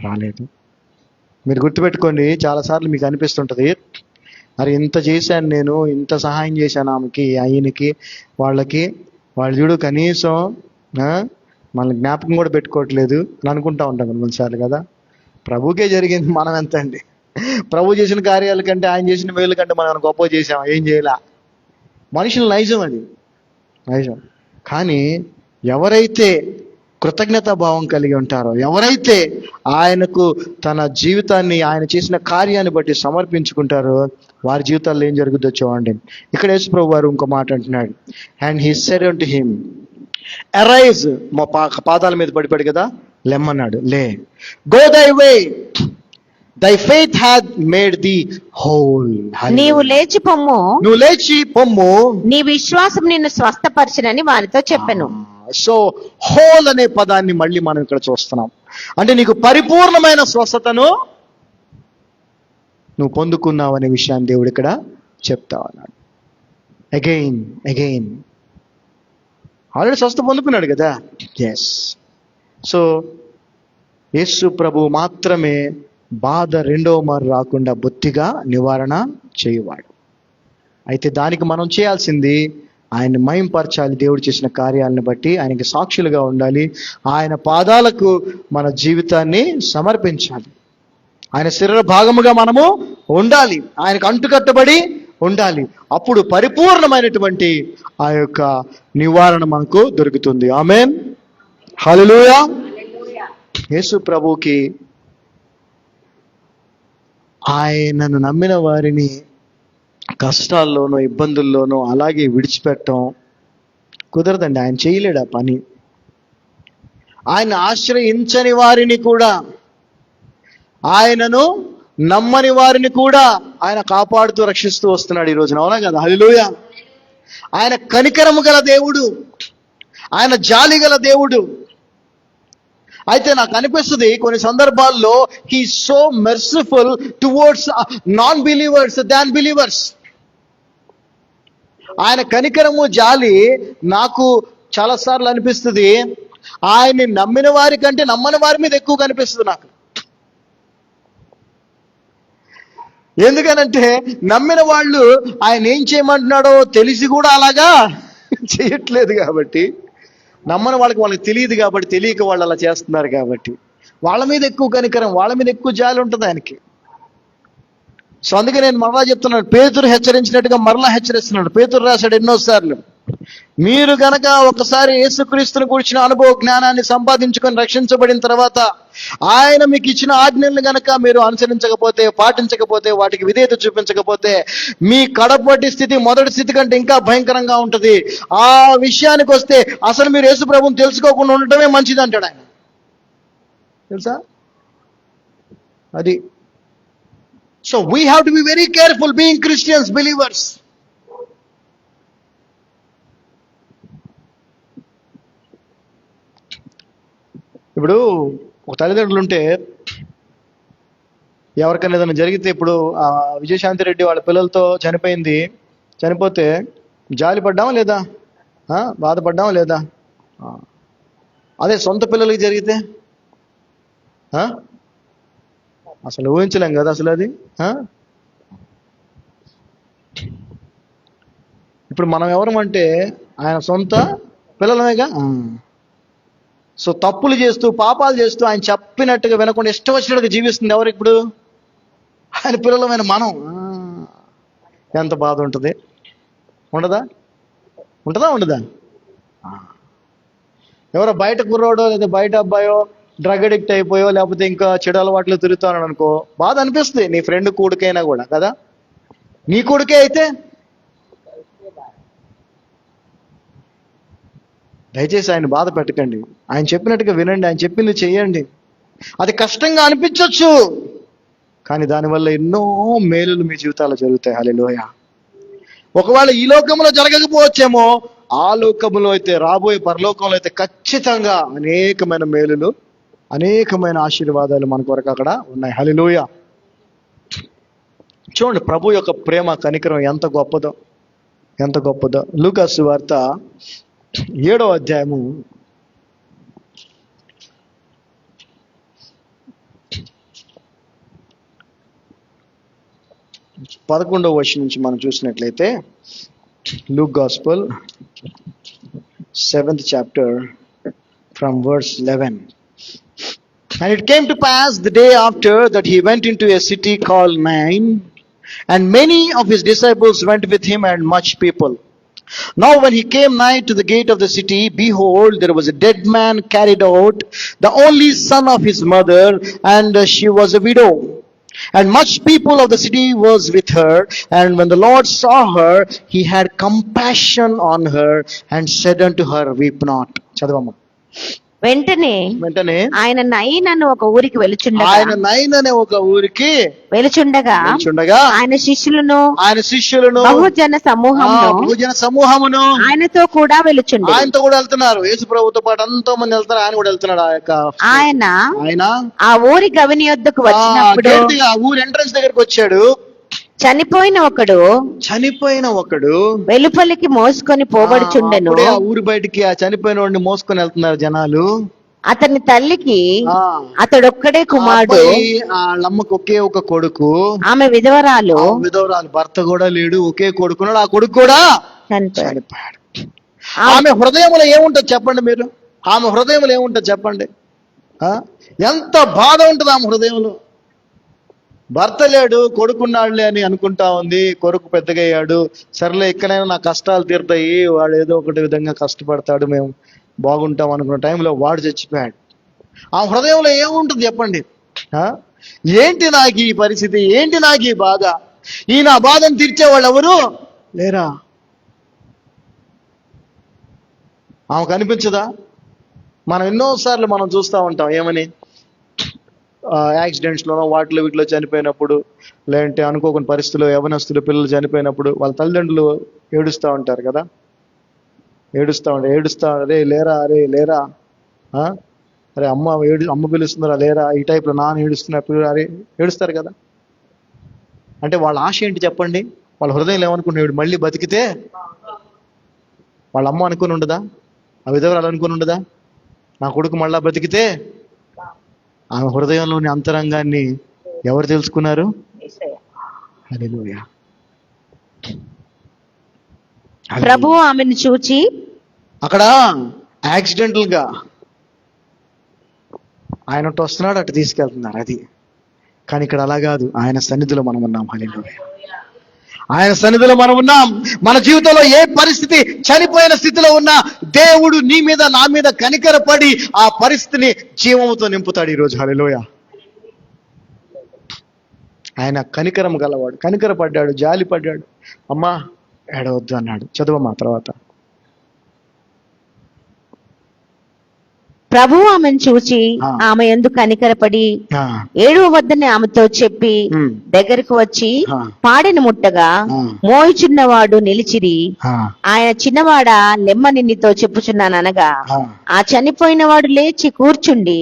రాలేదు. మీరు గుర్తుపెట్టుకోండి, చాలాసార్లు మీకు అనిపిస్తుంటుంది, మరి ఇంత చేశాను నేను, ఇంత సహాయం చేశాను ఆమెకి, ఆయనకి, వాళ్ళకి, వాళ్ళు చూడు కనీసం మన జ్ఞాపకం కూడా పెట్టుకోవట్లేదు అని అనుకుంటా ఉంటాం కొన్నిసార్లు కదా. ప్రభుకే జరిగింది, మనం ఎంత అండి? ప్రభు చేసిన కార్యాల కంటే, ఆయన చేసిన మేలు కంటే మనం గొప్ప చేసాం, ఏం చేయాల? మనుషుల నైజం అది, నైజం. కానీ ఎవరైతే కృతజ్ఞతా భావం కలిగి ఉంటారో, ఎవరైతే ఆయనకు తన జీవితాన్ని, ఆయన చేసిన కార్యాన్ని బట్టి సమర్పించుకుంటారో, వారి జీవితాల్లో ఏం జరుగుతుందో చూడండి. ఇక్కడ యేసు ప్రభు వారు ఇంకో మాట అంటున్నాడు. And he said unto him, arise. మా పాదాల మీద పడిపాడు కదా, లెమ్మన్నాడు, లే. గో దై వే, thy faith hath made thee whole. నీవు లేచి పొమ్ము, నువ్వు లేచి పొమ్ము, నీ విశ్వాసం నిన్ను స్వస్థపరచునని వారితో చెప్పెను. సో హోల్ అనే పదాన్ని మళ్ళీ మనం ఇక్కడ చూస్తున్నాం. అంటే నీకు పరిపూర్ణమైన స్వస్థతను నువ్వు పొందుకున్నావు అనే విషయాన్ని దేవుడు ఇక్కడ చెప్తా ఉన్నాడు. అగైన్ ఆల్రెడీ స్వస్థ పొందుకున్నాడు కదా. ఎస్. సో యేసు ప్రభు మాత్రమే బాధ రెండవ మారు రాకుండా బొత్తిగా నివారణ చేయువాడు. అయితే దానికి మనం చేయాల్సింది ఆయన్ని మహింపరచాలి. దేవుడు చేసిన కార్యాలను బట్టి ఆయనకి సాక్షులుగా ఉండాలి. ఆయన పాదాలకు మన జీవితాన్ని సమర్పించాలి. ఆయన శరీర భాగముగా మనము ఉండాలి, ఆయనకు అంటుకట్టబడి ఉండాలి. అప్పుడు పరిపూర్ణమైనటువంటి ఆ యొక్క నివారణ మనకు దొరుకుతుంది. ఆమేన్, హల్లెలూయా. యేసు ప్రభువుకి ఆయనను నమ్మిన వారిని కష్టాల్లోనో ఇబ్బందుల్లోనో అలాగే విడిచిపెట్టడం కుదరదండి. ఆయన చేయలేడు ఆ పని. ఆయన ఆశ్రయించని వారిని కూడా, ఆయనను నమ్మని వారిని కూడా ఆయన కాపాడుతూ రక్షిస్తూ వస్తున్నాడు ఈ రోజున. అవునా కదా? హల్లెలూయా. ఆయన కనికరము గల దేవుడు, ఆయన జాలి గల దేవుడు. అయితే నాకు అనిపిస్తుంది కొన్ని సందర్భాల్లో he so merciful towards non believers than believers. ఆయన కనికరము జాలి నాకు చాలా సార్లు అనిపిస్తుంది ఆయన్ని నమ్మిన వారి కంటే నమ్మని వారి మీద ఎక్కువ కనిపిస్తుంది నాకు. ఎందుకనంటే నమ్మిన వాళ్ళు ఆయన ఏం చేయమంటున్నాడో తెలిసి కూడా అలాగా చేయట్లేదు కాబట్టి, నమ్మని వాళ్ళకి తెలియదు కాబట్టి, తెలియక వాళ్ళు అలా చేస్తున్నారు కాబట్టి వాళ్ళ మీద ఎక్కువ కనికరం, వాళ్ళ మీద ఎక్కువ జాలి ఉంటుంది ఆయనకి. సో అందుకే నేను మరలా చెప్తున్నాను, పేతురు హెచ్చరించినట్టుగా మరలా హెచ్చరిస్తున్నాడు. పేతురు రాశాడు ఎన్నోసార్లు, మీరు గనక ఒకసారి యేసుక్రీస్తుని గురించిన అనుభవ జ్ఞానాన్ని సంపాదించుకొని రక్షించబడిన తర్వాత ఆయన మీకు ఇచ్చిన ఆజ్ఞలను గనక మీరు అనుసరించకపోతే, పాటించకపోతే, వాటికి విధేయత చూపించకపోతే మీ కడపటి స్థితి మొదటి స్థితి కంటే ఇంకా భయంకరంగా ఉంటుంది. ఆ విషయానికి వస్తే అసలు మీరు యేసు ప్రభువుని తెలుసుకోకుండా ఉండటమే మంచిది అంటాడు ఆయన. తెలుసా అది. So we have to be very careful being Christians, believers. ఇప్పుడు ఒక తల్లిదండ్రులు ఉంటే ఎవరికైనా ఏదైనా జరిగితే, ఇప్పుడు విజయశాంతి రెడ్డి వాళ్ళ పిల్లలతో చనిపోతే జాలి పడ్డామా లేదా? బాధపడ్డామా లేదా? అదే సొంత పిల్లలకి జరిగితే అసలు ఊహించలేం కదా అసలు అది. ఇప్పుడు మనం ఎవరమంటే ఆయన సొంత పిల్లలమేగా. సో తప్పులు చేస్తూ పాపాలు చేస్తూ ఆయన చెప్పినట్టుగా వినకుండా ఇష్టం వచ్చినట్టుగా జీవిస్తుంది ఎవరు ఇప్పుడు? ఆయన పిల్లలమైన మనం. ఎంత బాధ ఉంటుంది. ఉండదా? ఉండదా? ఎవరో బయట కుర్రోడో లేదా బయట అబ్బాయో డ్రగ్ అడిక్ట్ అయిపోయో లేకపోతే ఇంకా చెడు అలవాట్లు తిరుగుతాను అనుకో, బాధ అనిపిస్తుంది. నీ ఫ్రెండ్ కొడుకైనా కూడా కదా, నీ కొడుకే అయితే. దయచేసి ఆయన బాధ పెట్టకండి. ఆయన చెప్పినట్టుగా వినండి, ఆయన చెప్పింది చెయ్యండి. అది కష్టంగా అనిపించవచ్చు, కానీ దానివల్ల ఎన్నో మేలులు మీ జీవితాల్లో జరుగుతాయి. హల్లెలూయా. ఒకవేళ ఈ లోకంలో జరగకపోవచ్చేమో, ఆ లోకంలో అయితే, రాబోయే పరలోకంలో అయితే ఖచ్చితంగా అనేకమైన మేలులు, అనేకమైన ఆశీర్వాదాలు మన కొరకు అక్కడ ఉన్నాయి. హల్లెలూయా. చూడండి ప్రభు యొక్క ప్రేమ కనికరం ఎంత గొప్పదో. లూకా సువార్త 7వ అధ్యాయము 11వ వచనం నుంచి మనం చూసినట్లయితే, Luke Gospel 7th chapter from verse 11. And it came to pass the day after that he went into a city called Nain, and many of his disciples went with him, and much people. Now when he came nigh to the gate of the city, behold, there was a dead man carried out, the only son of his mother, and she was a widow. And much people of the city was with her, and when the Lord saw her, he had compassion on her, and said unto her, Weep not. చదవమ్మ. వెంటనే ఆయన నైన్ అనే ఒక ఊరికి వెలుచుండగా ఆయన శిష్యులను బహుజన సమూహమును ఆయనతో కూడా వెళ్తున్నారు. యేసు ప్రభుతో పాటు ఎంతో మంది వెళ్తారు, ఆయన కూడా వెళ్తున్నాడు. ఆయన ఆ ఊరి గవిని యొద్దకు వచ్చినప్పుడు, ఆ ఊరి ఎంట్రన్స్ దగ్గరకు వచ్చాడు. చనిపోయిన ఒకడు వెలుపలికి మోసుకొని పోబడుచుండెను. ఆ ఊరి బయటికి ఆ చనిపోయిన వాడిని మోసుకొని వెళ్తున్నారు జనాలు. అతని తల్లికి అతడొక్కడే కుమారుడు, వాళ్ళమ్మకు ఒకే ఒక కొడుకు, ఆమె విధవరాలు, భర్త కూడా లేడు, ఒకే కొడుకున్నాడు, ఆ కొడుకు కూడా చనిపోయాడు. ఆమె హృదయంలో ఏముంటది చెప్పండి మీరు? ఆమె హృదయంలో ఏముంటది చెప్పండి? ఎంత బాధ ఉంటుంది ఆమె హృదయంలో. భర్త లేడు, కొడుకున్నాడులే అని అనుకుంటా ఉంది. కొడుకు పెద్దగా అయ్యాడు, సర్లే ఇక్కడైనా నా కష్టాలు తీరుతాయి, వాడు ఏదో ఒకటి విధంగా కష్టపడతాడు, మేము బాగుంటాం అనుకున్న టైంలో వాడు చచ్చిపోయాడు. ఆ హృదయంలో ఏముంటుంది చెప్పండి? ఏంటి నాకు ఈ పరిస్థితి, ఏంటి నాకు ఈ బాధ, ఈ నా బాధను తీర్చేవాళ్ళు ఎవరు లేరా? ఆమెకు అనిపించదా? మనం ఎన్నోసార్లు మనం చూస్తూ ఉంటాం, ఏమని, యాక్సిడెంట్స్లోనో వాటిలో వీటిలో చనిపోయినప్పుడు, లేదంటే అనుకోకుండా పరిస్థితుల్లో యవనస్తులు పిల్లలు చనిపోయినప్పుడు వాళ్ళ తల్లిదండ్రులు ఏడుస్తూ ఉంటారు కదా. ఏడుస్తా అరే లేరా, అరే అమ్మ పిలుస్తుందిరా లేరా, ఈ టైప్లో నాన్న ఏడుస్తున్నప్పుడు అరే ఏడుస్తారు కదా. అంటే వాళ్ళ ఆశ ఏంటి చెప్పండి? వాళ్ళ హృదయం ఏమనుకుంటున్నాడు? మళ్ళీ బతికితే వాళ్ళ అమ్మ అనుకుని ఉండదా? ఆ విధవరాలు అనుకుని ఉండదా? నా కొడుకు మళ్ళా బ్రతికితే? ఆమె హృదయంలోని అంతరంగాన్ని ఎవరు తెలుసుకున్నారు? హల్లెలూయా. ప్రభు ఆమెను చూచి, అక్కడ యాక్సిడెంటల్ గా ఆయన అటు వస్తున్నాడు, అటు తీసుకెళ్తున్నారు, అది. కానీ ఇక్కడ అలా కాదు. ఆయన సన్నిధిలో మనం ఉన్నాం. హల్లెలూయా. ఆయన సన్నిధిలో మనం ఉన్నాం. మన జీవితంలో ఏ పరిస్థితి, చనిపోయిన స్థితిలో ఉన్నా దేవుడు నీ మీద నా మీద కనికరపడి ఆ పరిస్థితిని జీవముతో నింపుతాడు ఈరోజు. హల్లెలూయా. ఆయన కనికరం గలవాడు, కనికరపడ్డాడు, జాలి పడ్డాడు. అమ్మా ఏడవద్దు అన్నాడు. చదువమ్మా తర్వాత. ప్రభు ఆమెను చూచి ఆమె యందు కనికరపడి ఏడువ వద్దని ఆమెతో చెప్పి దగ్గరకు వచ్చి పాడెను ముట్టగా మోయుచున్నవాడు నిలిచిరి. ఆయన చిన్నవాడా లెమ్మని నీతో చెప్పుచున్నాననగా ఆ చనిపోయిన వాడు లేచి కూర్చుండి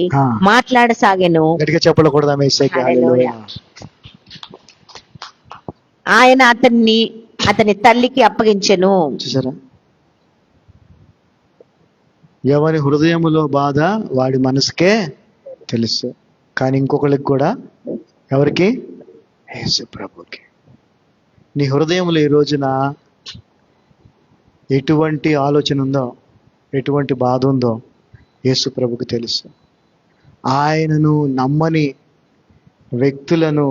మాట్లాడసాగెను. ఆయన అతని తల్లికి అప్పగించెను. చూసారా? ఎవరి హృదయములో బాధ వాడి మనసుకే తెలుసు. కానీ ఇంకొకరికి కూడా, ఎవరికి? యేసు ప్రభుకి. నీ హృదయంలో ఈ రోజున ఎటువంటి ఆలోచన ఉందో, ఎటువంటి బాధ ఉందో యేసు ప్రభుకి తెలుసు. ఆయనను నమ్మని వ్యక్తులను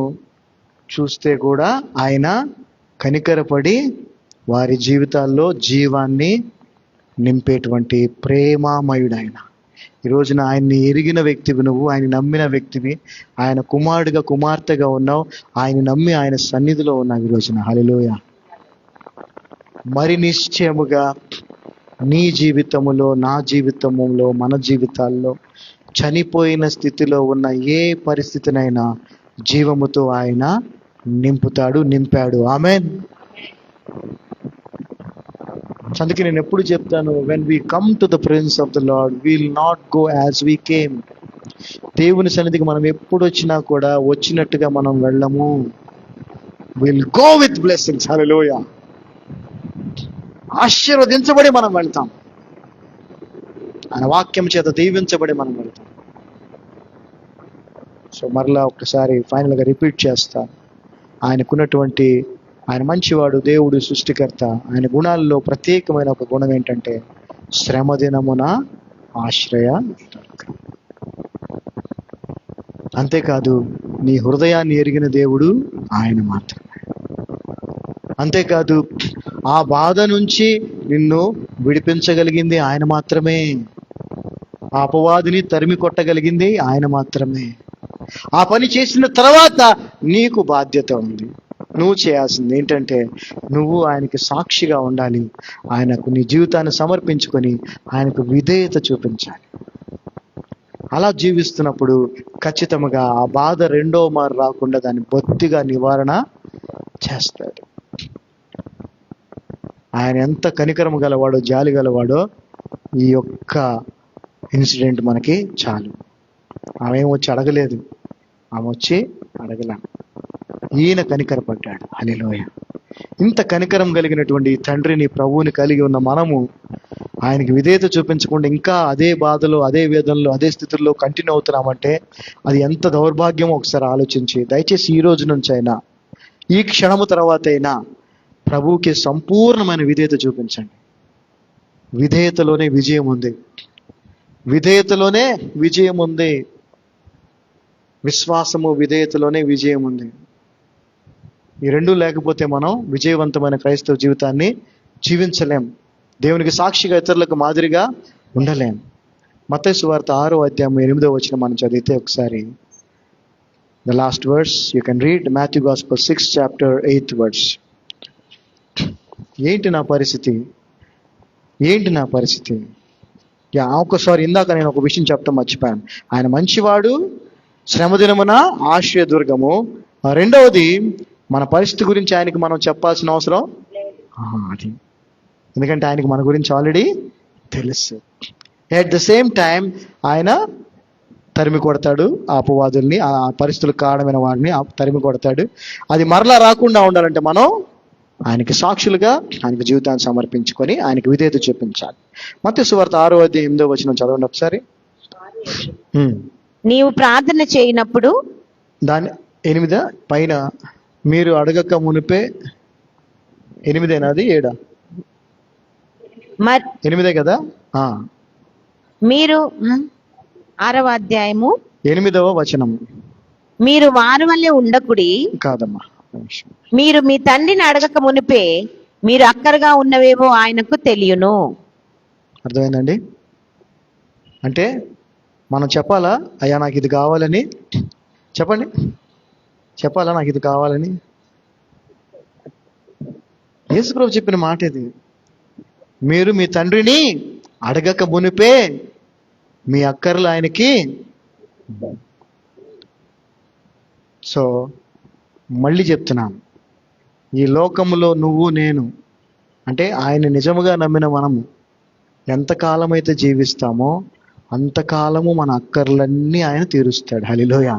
చూస్తే కూడా ఆయన కనికరపడి వారి జీవితాల్లో జీవాన్ని నింపేటువంటి ప్రేమామయుడు ఆయన. ఈ రోజున ఆయన్ని ఎరిగిన వ్యక్తివి నువ్వు, ఆయన నమ్మిన వ్యక్తివి, ఆయన కుమారుడిగా కుమార్తెగా ఉన్నావు, ఆయన నమ్మి ఆయన సన్నిధిలో ఉన్నావు ఈ రోజున. హల్లెలూయా. మరి నిశ్చయముగా నీ జీవితములో, నా జీవితములో, మన జీవితాల్లో చనిపోయిన స్థితిలో ఉన్న ఏ పరిస్థితినైనా జీవముతో ఆయన నింపుతాడు, నింపాడు. ఆమేన్. అందుకే నేను ఎప్పుడు చెప్తాను, when we come to the presence of the Lord, we will not go as we came. దేవుని సన్నిధికి మనం ఎప్పుడు వచ్చినా కూడా వచ్చినట్టుగా మనం వెళ్ళము. Will go with blessings. Hallelujah. ఆశీర్వదించబడి మనం వెళ్తాం, ఆయన వాక్యం చేత దీవించబడి మనం వెళ్తాం. సో మరలా ఒకసారి ఫైనల్గా రిపీట్ చేస్తా. ఆయనకున్నటువంటి, ఆయన మంచివాడు, దేవుడు, సృష్టికర్త. ఆయన గుణాల్లో ప్రత్యేకమైన ఒక గుణం ఏంటంటే శ్రమ దినమున ఆశ్రయ. అంతేకాదు, నీ హృదయాన్ని ఎరిగిన దేవుడు ఆయన మాత్రమే. అంతేకాదు, ఆ బాధ నుంచి నిన్ను విడిపించగలిగింది ఆయన మాత్రమే. ఆ అపవాదిని తరిమి కొట్టగలిగింది ఆయన మాత్రమే. ఆ పని చేసిన తర్వాత నీకు బాధ్యత ఉంది. నువ్వు చేయాల్సింది ఏంటంటే, నువ్వు ఆయనకి సాక్షిగా ఉండాలి. ఆయనకు నీ జీవితాన్ని సమర్పించుకొని ఆయనకు విధేయత చూపించాలి. అలా జీవిస్తున్నప్పుడు ఖచ్చితంగా ఆ బాధ రెండో మారు రాకుండా దాన్ని బొత్తిగా నివారణ చేస్తాడు. ఆయన ఎంత కనికరము గలవాడో, జాలి గలవాడో ఈ యొక్క ఇన్సిడెంట్ మనకి చాలు. ఆమె వచ్చి అడగలేదు, ఆమె వచ్చి అడగలా, ఈయన కనికరపడ్డాడు. హల్లెలూయా. ఇంత కనికరం కలిగినటువంటి తండ్రిని, ప్రభువుని కలిగి ఉన్న మనము ఆయనకి విధేయత చూపించకుండా ఇంకా అదే బాధలో, అదే వేదనలో, అదే స్థితుల్లో కంటిన్యూ అవుతున్నామంటే అది ఎంత దౌర్భాగ్యమో ఒకసారి ఆలోచించి, దయచేసి ఈ రోజు నుంచి అయినా, ఈ క్షణము తర్వాత అయినా ప్రభువుకి సంపూర్ణమైన విధేయత చూపించండి. విధేయతలోనే విజయం ఉంది. విధేయతలోనే విజయం ఉంది. విశ్వాసము, విధేయతలోనే విజయం ఉంది. ఈ రెండు లేకపోతే మనం విజయవంతమైన క్రైస్తవ జీవితాన్ని జీవించలేం. దేవునికి సాక్షిగా, ఇతరులకు మాదిరిగా ఉండలేం. మత్తయి సువార్త 6వ అధ్యాయం 8వ వచనం మనం చదివితే ఒకసారి, the last verse you can read. Matthew gospel 6 chapter 8th verse. ఏంటి నా పరిస్థితి? ఏంటి నా పరిస్థితి? ఒకసారి ఇందాక నేను ఒక విషయం చెప్తాం మర్చిపోయాను. ఆయన మంచివాడు, శ్రమదినమున ఆశ్రయదుర్గము. రెండవది, మన పరిస్థితి గురించి ఆయనకి మనం చెప్పాల్సిన అవసరం అది. ఎందుకంటే ఆయనకి మన గురించి ఆల్రెడీ తెలుసు. ఎట్ ద సేమ్ టైం ఆయన తరిమి కొడతాడు ఆ అపవాదుల్ని, ఆ పరిస్థితులకు కారణమైన వాడిని తరిమి కొడతాడు. అది మరలా రాకుండా ఉండాలంటే మనం ఆయనకి సాక్షులుగా ఆయనకి జీవితాన్ని సమర్పించుకొని ఆయనకి విధేయత చూపించాలి. మత్తయి సువార్త 6వ అధ్యాయం 8వ వచనం చదవండి ఒకసారి. నీవు ప్రార్థన చేయనప్పుడు, దాని 8 పైన, మీరు అడగక మునిపే, 8 అది 7? 8 కదా. మీరు 6వ అధ్యాయము 8వ వచనం. మీరు వారి వల్లే ఉండకుడి. కాదమ్మా, మీరు మీ తండ్రిని అడగక మునిపే మీరు అక్కరగా ఉన్నవేవో ఆయనకు తెలియను. అర్థమైందండి? అంటే మనం చెప్పాలా, అయ్యా నాకు ఇది కావాలని? చెప్పండి, చెప్పాలా నాకు ఇది కావాలని? యేసుప్రభు చెప్పిన మాట ఇది. మీరు మీ తండ్రిని అడగక మునిపే మీ అక్కర్లు ఆయనకి. సో మళ్ళీ చెప్తున్నాను, ఈ లోకములో నువ్వు, నేను, అంటే ఆయన నిజముగా నమ్మిన మనము ఎంతకాలం అయితే జీవిస్తామో అంతకాలము మన అక్కర్లన్నీ ఆయన తీరుస్తాడు. హల్లెలూయా.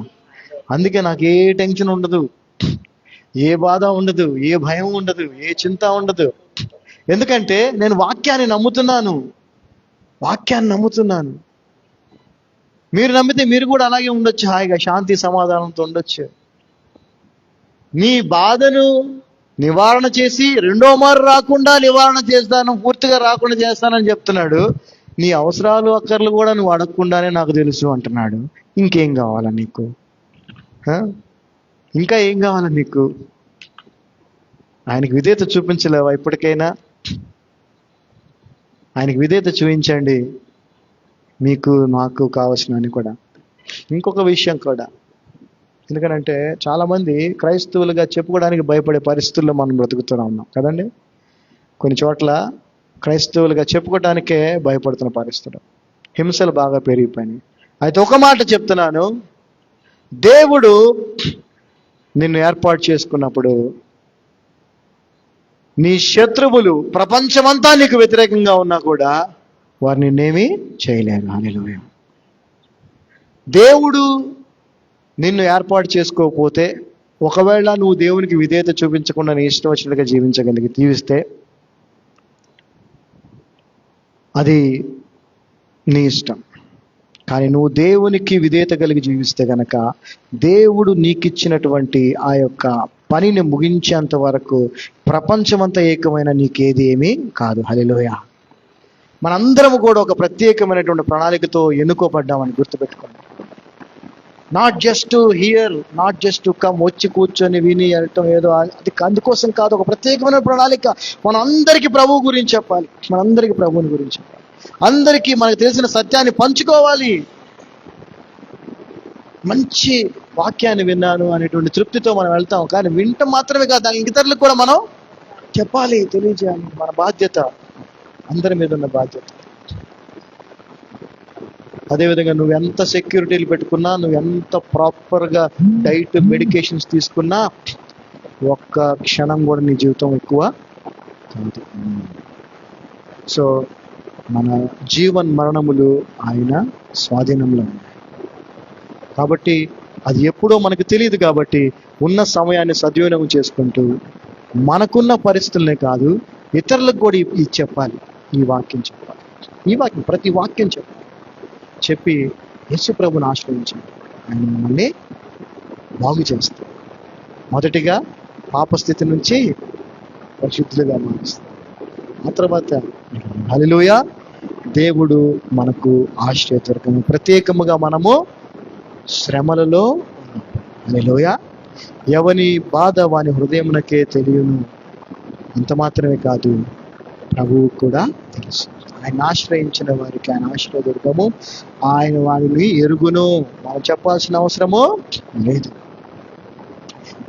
అందుకే నాకు ఏ టెన్షన్ ఉండదు, ఏ బాధ ఉండదు, ఏ భయం ఉండదు, ఏ చింత ఉండదు. ఎందుకంటే నేను వాక్యాన్ని నమ్ముతున్నాను. వాక్యాన్ని నమ్ముతున్నాను. మీరు నమ్మితే మీరు కూడా అలాగే ఉండొచ్చు, హాయిగా శాంతి సమాధానంతో ఉండొచ్చు. నీ బాధను నివారణ చేసి రెండో మారు రాకుండా నివారణ చేస్తాను, పూర్తిగా రాకుండా చేస్తానని చెప్తున్నాడు. నీ అవసరాలు అక్కర్లు కూడా నువ్వు అడగకుండానే నాకు తెలుసు అంటున్నాడు. ఇంకేం కావాలా నీకు? ఇంకా ఏం కావాలా నీకు? ఆయనకి విధేయత చూపించలేవా ఇప్పటికైనా? ఆయనకి విధేయత చూపించండి, మీకు నాకు కావాల్సినవన్నీ కూడా. ఇంకొక విషయం కూడా, ఎందుకంటే చాలామంది క్రైస్తవులుగా చెప్పుకోవడానికి భయపడే పరిస్థితుల్లో మనం బ్రతుకుతూనే ఉన్నాం కదండి. కొన్ని చోట్ల క్రైస్తవులుగా చెప్పుకోవడానికే భయపడుతున్న పరిస్థితులు, హింసలు బాగా పెరిగిపోయినాయి. అయితే ఒక మాట చెప్తున్నాను, దేవుడు నిన్ను ఏర్పాటు చేసుకున్నప్పుడు నీ శత్రువులు ప్రపంచమంతా నీకు వ్యతిరేకంగా ఉన్నా కూడా వారు నిన్నేమీ చేయలేరు. హల్లెలూయా. దేవుడు నిన్ను ఏర్పాటు చేసుకోకపోతే, ఒకవేళ నువ్వు దేవునికి విధేయత చూపించకుండా నీ ఇష్టం వచ్చినట్టుగా జీవిస్తే అది నీ ఇష్టం. కానీ నువ్వు దేవునికి విధేయత కలిగి జీవిస్తే గనక దేవుడు నీకిచ్చినటువంటి ఆ యొక్క పనిని ముగించేంత వరకు ప్రపంచమంతా ఏకమైన నీకేది ఏమీ కాదు. హల్లెలూయా. మనందరము కూడా ఒక ప్రత్యేకమైనటువంటి ప్రణాళికతో ఎన్నుకోబడ్డామని గుర్తుపెట్టుకోండి. Not just to hear, not just to come, వచ్చి కూర్చొని విని అనటం ఏదో, అది అందుకోసం కాదు. ఒక ప్రత్యేకమైన ప్రణాళిక. మనందరికీ ప్రభువు గురించి చెప్పాలి, మనందరికీ ప్రభువుని గురించి చెప్పాలి, అందరికీ మనకు తెలిసిన సత్యాన్ని పంచుకోవాలి. మంచి వాక్యాన్ని విన్నాను అనేటువంటి తృప్తితో మనం వెళ్తాం, కానీ వింటం మాత్రమే కాదు, ఇతరులకు కూడా మనం చెప్పాలి, తెలియజేయాలి. మన బాధ్యత, అందరి మీద ఉన్న బాధ్యత. అదేవిధంగా నువ్వు ఎంత సెక్యూరిటీలు పెట్టుకున్నా, నువ్వు ఎంత ప్రాపర్గా డైట్ మెడికేషన్స్ తీసుకున్నా ఒక్క క్షణం కూడా నీ జీవితం ఎక్కువ కాదు. సో మన జీవన్ మరణములు ఆయన స్వాధీనంలో ఉన్నాయి కాబట్టి అది ఎప్పుడో మనకు తెలియదు. కాబట్టి ఉన్న సమయాన్ని సద్వినియోగం చేసుకుంటూ మనకున్న పరిస్థితులనే కాదు, ఇతరులకు కూడా ఇది చెప్పాలి, ఈ వాక్యం చెప్పాలి, ఈ వాక్యం, ప్రతి వాక్యం చెప్పి యేసు ప్రభుని ఆశ్రయించండి. ఆయన మిమ్మల్ని బాగు చేస్తారు. మొదటిగా పాపస్థితి నుంచి పరిశుద్ధులుగా మారుస్తారు. ఆ తర్వాత హల్లెలూయా, దేవుడు మనకు ఆశ్రయదుర్గము. ప్రత్యేకముగా మనము శ్రమలలో, హల్లెలూయా, ఎవని బాధ వాని హృదయమునకే తెలియను. అంత మాత్రమే కాదు, ప్రభువు కూడా తెలుసు. ఆయన ఆశ్రయించిన వారికి ఆయన ఆశ్రయదుర్గము, ఆయన వారిని ఎరుగును. మనం చెప్పాల్సిన అవసరము లేదు.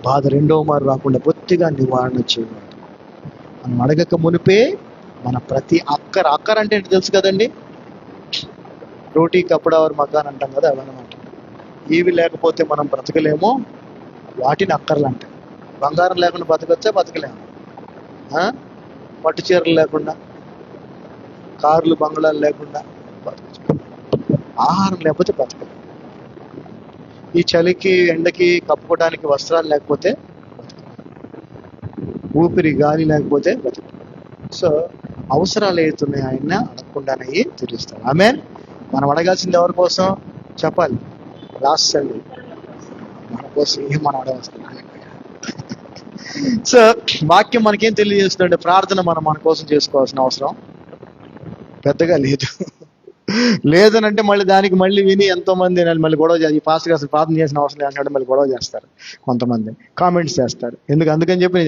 బాధ రెండో మారు రాకుండా బొత్తిగా నివారణ చేయాలి. మనం అడగక మునిపే మన ప్రతి అక్కర అంటే ఏంటి తెలుసు కదండి. రోటీ కపడా వారు మకాన్ అంటాం కదా, అవన్నమాట. ఇవి లేకపోతే మనం బ్రతకలేమో, వాటిని అక్కర్లు అంటాం. బంగారం లేకుండా బతకలేము. పట్టు చీరలు లేకుండా, కార్లు బంగ్లాలు లేకుండా బతకచ్చు. ఆహారం లేకపోతే బతకలేము. ఈ చలికి ఎండకి కప్పుకోవడానికి వస్త్రాలు లేకపోతే ఊపిరి గాలి లేకపోతే బతకలేము. సో అవసరాలు ఏతున్నాయి ఆయన అడగకుండానే తీరుస్తాడు. ఆమేన్. మనం అడగాల్సింది ఎవరి కోసం చెప్పాలి? లాస్ట్ సండే మన కోసం ఏం మనం అడగాల్సింది. సో వాక్యం మనకేం తెలియజేస్తుందంటే, ప్రార్థన మనం మన కోసం చేసుకోవాల్సిన అవసరం పెద్దగా లేదనంటే మళ్ళీ విని ఎంతో మంది మళ్ళీ గొడవ చేసి, ఫాస్ట్గా అసలు ప్రార్థన చేసిన అవసరం లేదంటే మళ్ళీ గొడవ చేస్తారు, కొంతమంది కామెంట్స్ చేస్తారు. అందుకని చెప్పి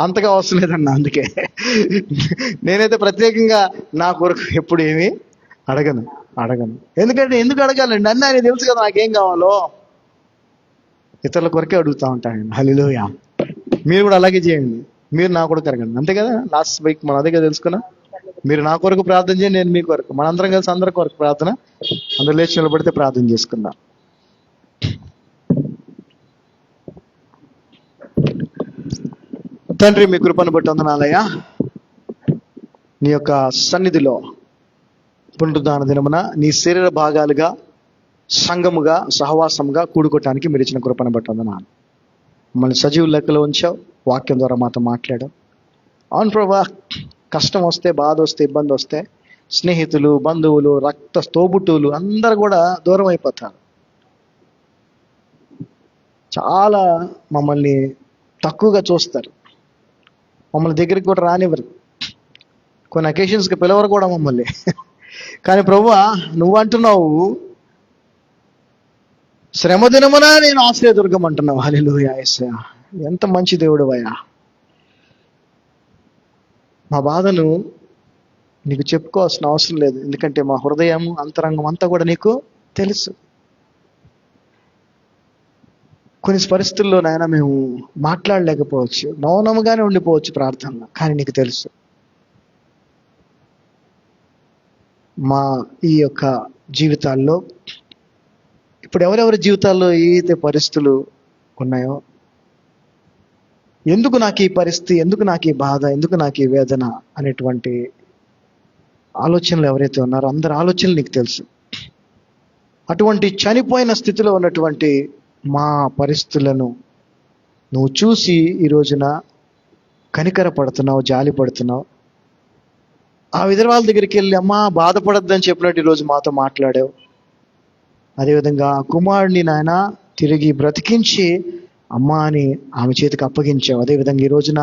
అంతగా అవసరం లేదన్నా. అందుకే నేనైతే ప్రత్యేకంగా నా కొరకు ఎప్పుడు ఏమీ అడగను. ఎందుకు అడగాలండి? అన్నీ ఆయన తెలుసు కదా నాకేం కావాలో. ఇతరుల కొరకే అడుగుతూ ఉంటాను. హల్లెలూయా. మీరు కూడా అలాగే చేయండి, మీరు నా కొరకు అడగండి. అంతే కదా. లాస్ట్ వీక్ మనం అదే కదా తెలుసుకున్నాం. మీరు నా కొరకు ప్రార్థన చేయండి, నేను మీ కొరకు. మనందరం కలిసి అందరి కొరకు ప్రార్థన, అందరు లేచి నిలబడితే ప్రార్థన చేసుకుందాం. తండ్రి, మీ కృపను బట్టి వందనాలయ్యా. నీ యొక్క సన్నిధిలో పునరుద్ధాన దినమున నీ శరీర భాగాలుగా, సంఘముగా, సహవాసముగా కూడుకోవటానికి మీరు ఇచ్చిన కృపను బట్టి వందనాలు. మమ్మల్ని సజీవ లెక్కలో ఉంచావు, వాక్యం ద్వారా మాతో మాట్లాడావు. అవును ప్రభా, కష్టం వస్తే, బాధ వస్తే, ఇబ్బంది వస్తే స్నేహితులు, బంధువులు, రక్త స్తోబుట్టువులు అందరు కూడా దూరం అయిపోతారు. చాలా మమ్మల్ని తక్కువగా చూస్తారు, మమ్మల్ని దగ్గరికి కూడా రానివ్వరు, కొన్ని అకేషన్స్కి పిలవరు కూడా మమ్మల్ని. కానీ ప్రభువా, నువ్వు అంటున్నావు శ్రమ దినమున నేను ఆశ్రయదుర్గం అంటున్నావు. హల్లెలూయా యేసయ్యా, ఎంత మంచి దేవుడు అయ్యా. మా బాధను నీకు చెప్పుకోవాల్సిన అవసరం లేదు, ఎందుకంటే మా హృదయము అంతరంగం అంతా కూడా నీకు తెలుసు. కొన్ని పరిస్థితుల్లో నాయన మేము మాట్లాడలేకపోవచ్చు, మౌనముగానే ఉండిపోవచ్చు ప్రార్థనలో, కానీ నీకు తెలుసు. మా ఈ యొక్క జీవితాల్లో ఇప్పుడు ఎవరెవరి జీవితాల్లో ఏదైతే పరిస్థితులు ఉన్నాయో, ఎందుకు నాకు ఈ పరిస్థితి, ఎందుకు నాకు ఈ బాధ, ఎందుకు నాకు ఈ వేదన అనేటువంటి ఆలోచనలు ఎవరైతే ఉన్నారో అందరి ఆలోచనలు నీకు తెలుసు. అటువంటి చనిపోయిన స్థితిలో ఉన్నటువంటి మా పరిస్థితులను నువ్వు చూసి ఈ రోజున కనికర పడుతున్నావు, జాలి పడుతున్నావు. ఆ విధవాళ్ళ దగ్గరికి వెళ్ళి అమ్మా బాధపడద్దని చెప్పినట్టు ఈరోజు మాతో మాట్లాడావు. అదేవిధంగా కుమారుడిని నాయన తిరిగి బ్రతికించి అమ్మ అని ఆమె చేతికి అప్పగించావు. అదేవిధంగా ఈ రోజున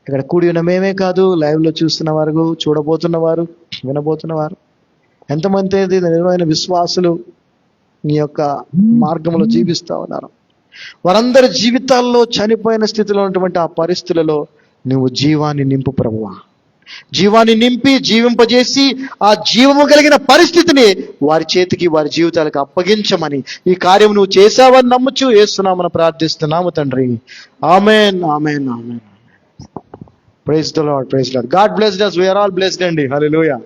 ఇక్కడ కూడి ఉన్న మేమే కాదు, లైవ్లో చూస్తున్న వారు, చూడబోతున్నవారు, వినబోతున్నవారు, ఎంతమంది నిజమైన విశ్వాసులు నీ యొక్క మార్గంలో జీవిస్తూ ఉన్నారు, వారందరి జీవితాల్లో చనిపోయిన స్థితిలో ఉన్నటువంటి ఆ పరిస్థితులలో నువ్వు జీవాన్ని నింపు ప్రభువా. జీవాన్ని నింపి జీవింపజేసి ఆ జీవము కలిగిన పరిస్థితిని వారి చేతికి, వారి జీవితాలకు అప్పగించమని ఈ కార్యం నువ్వు చేశావని నమ్ముచు యేసునామమున ప్రార్థిస్తున్నాము తండ్రి. Amen, amen, amen. Praise the Lord, praise the Lord. God blessed us. We are all blessed అండి. హల్లెలూయా.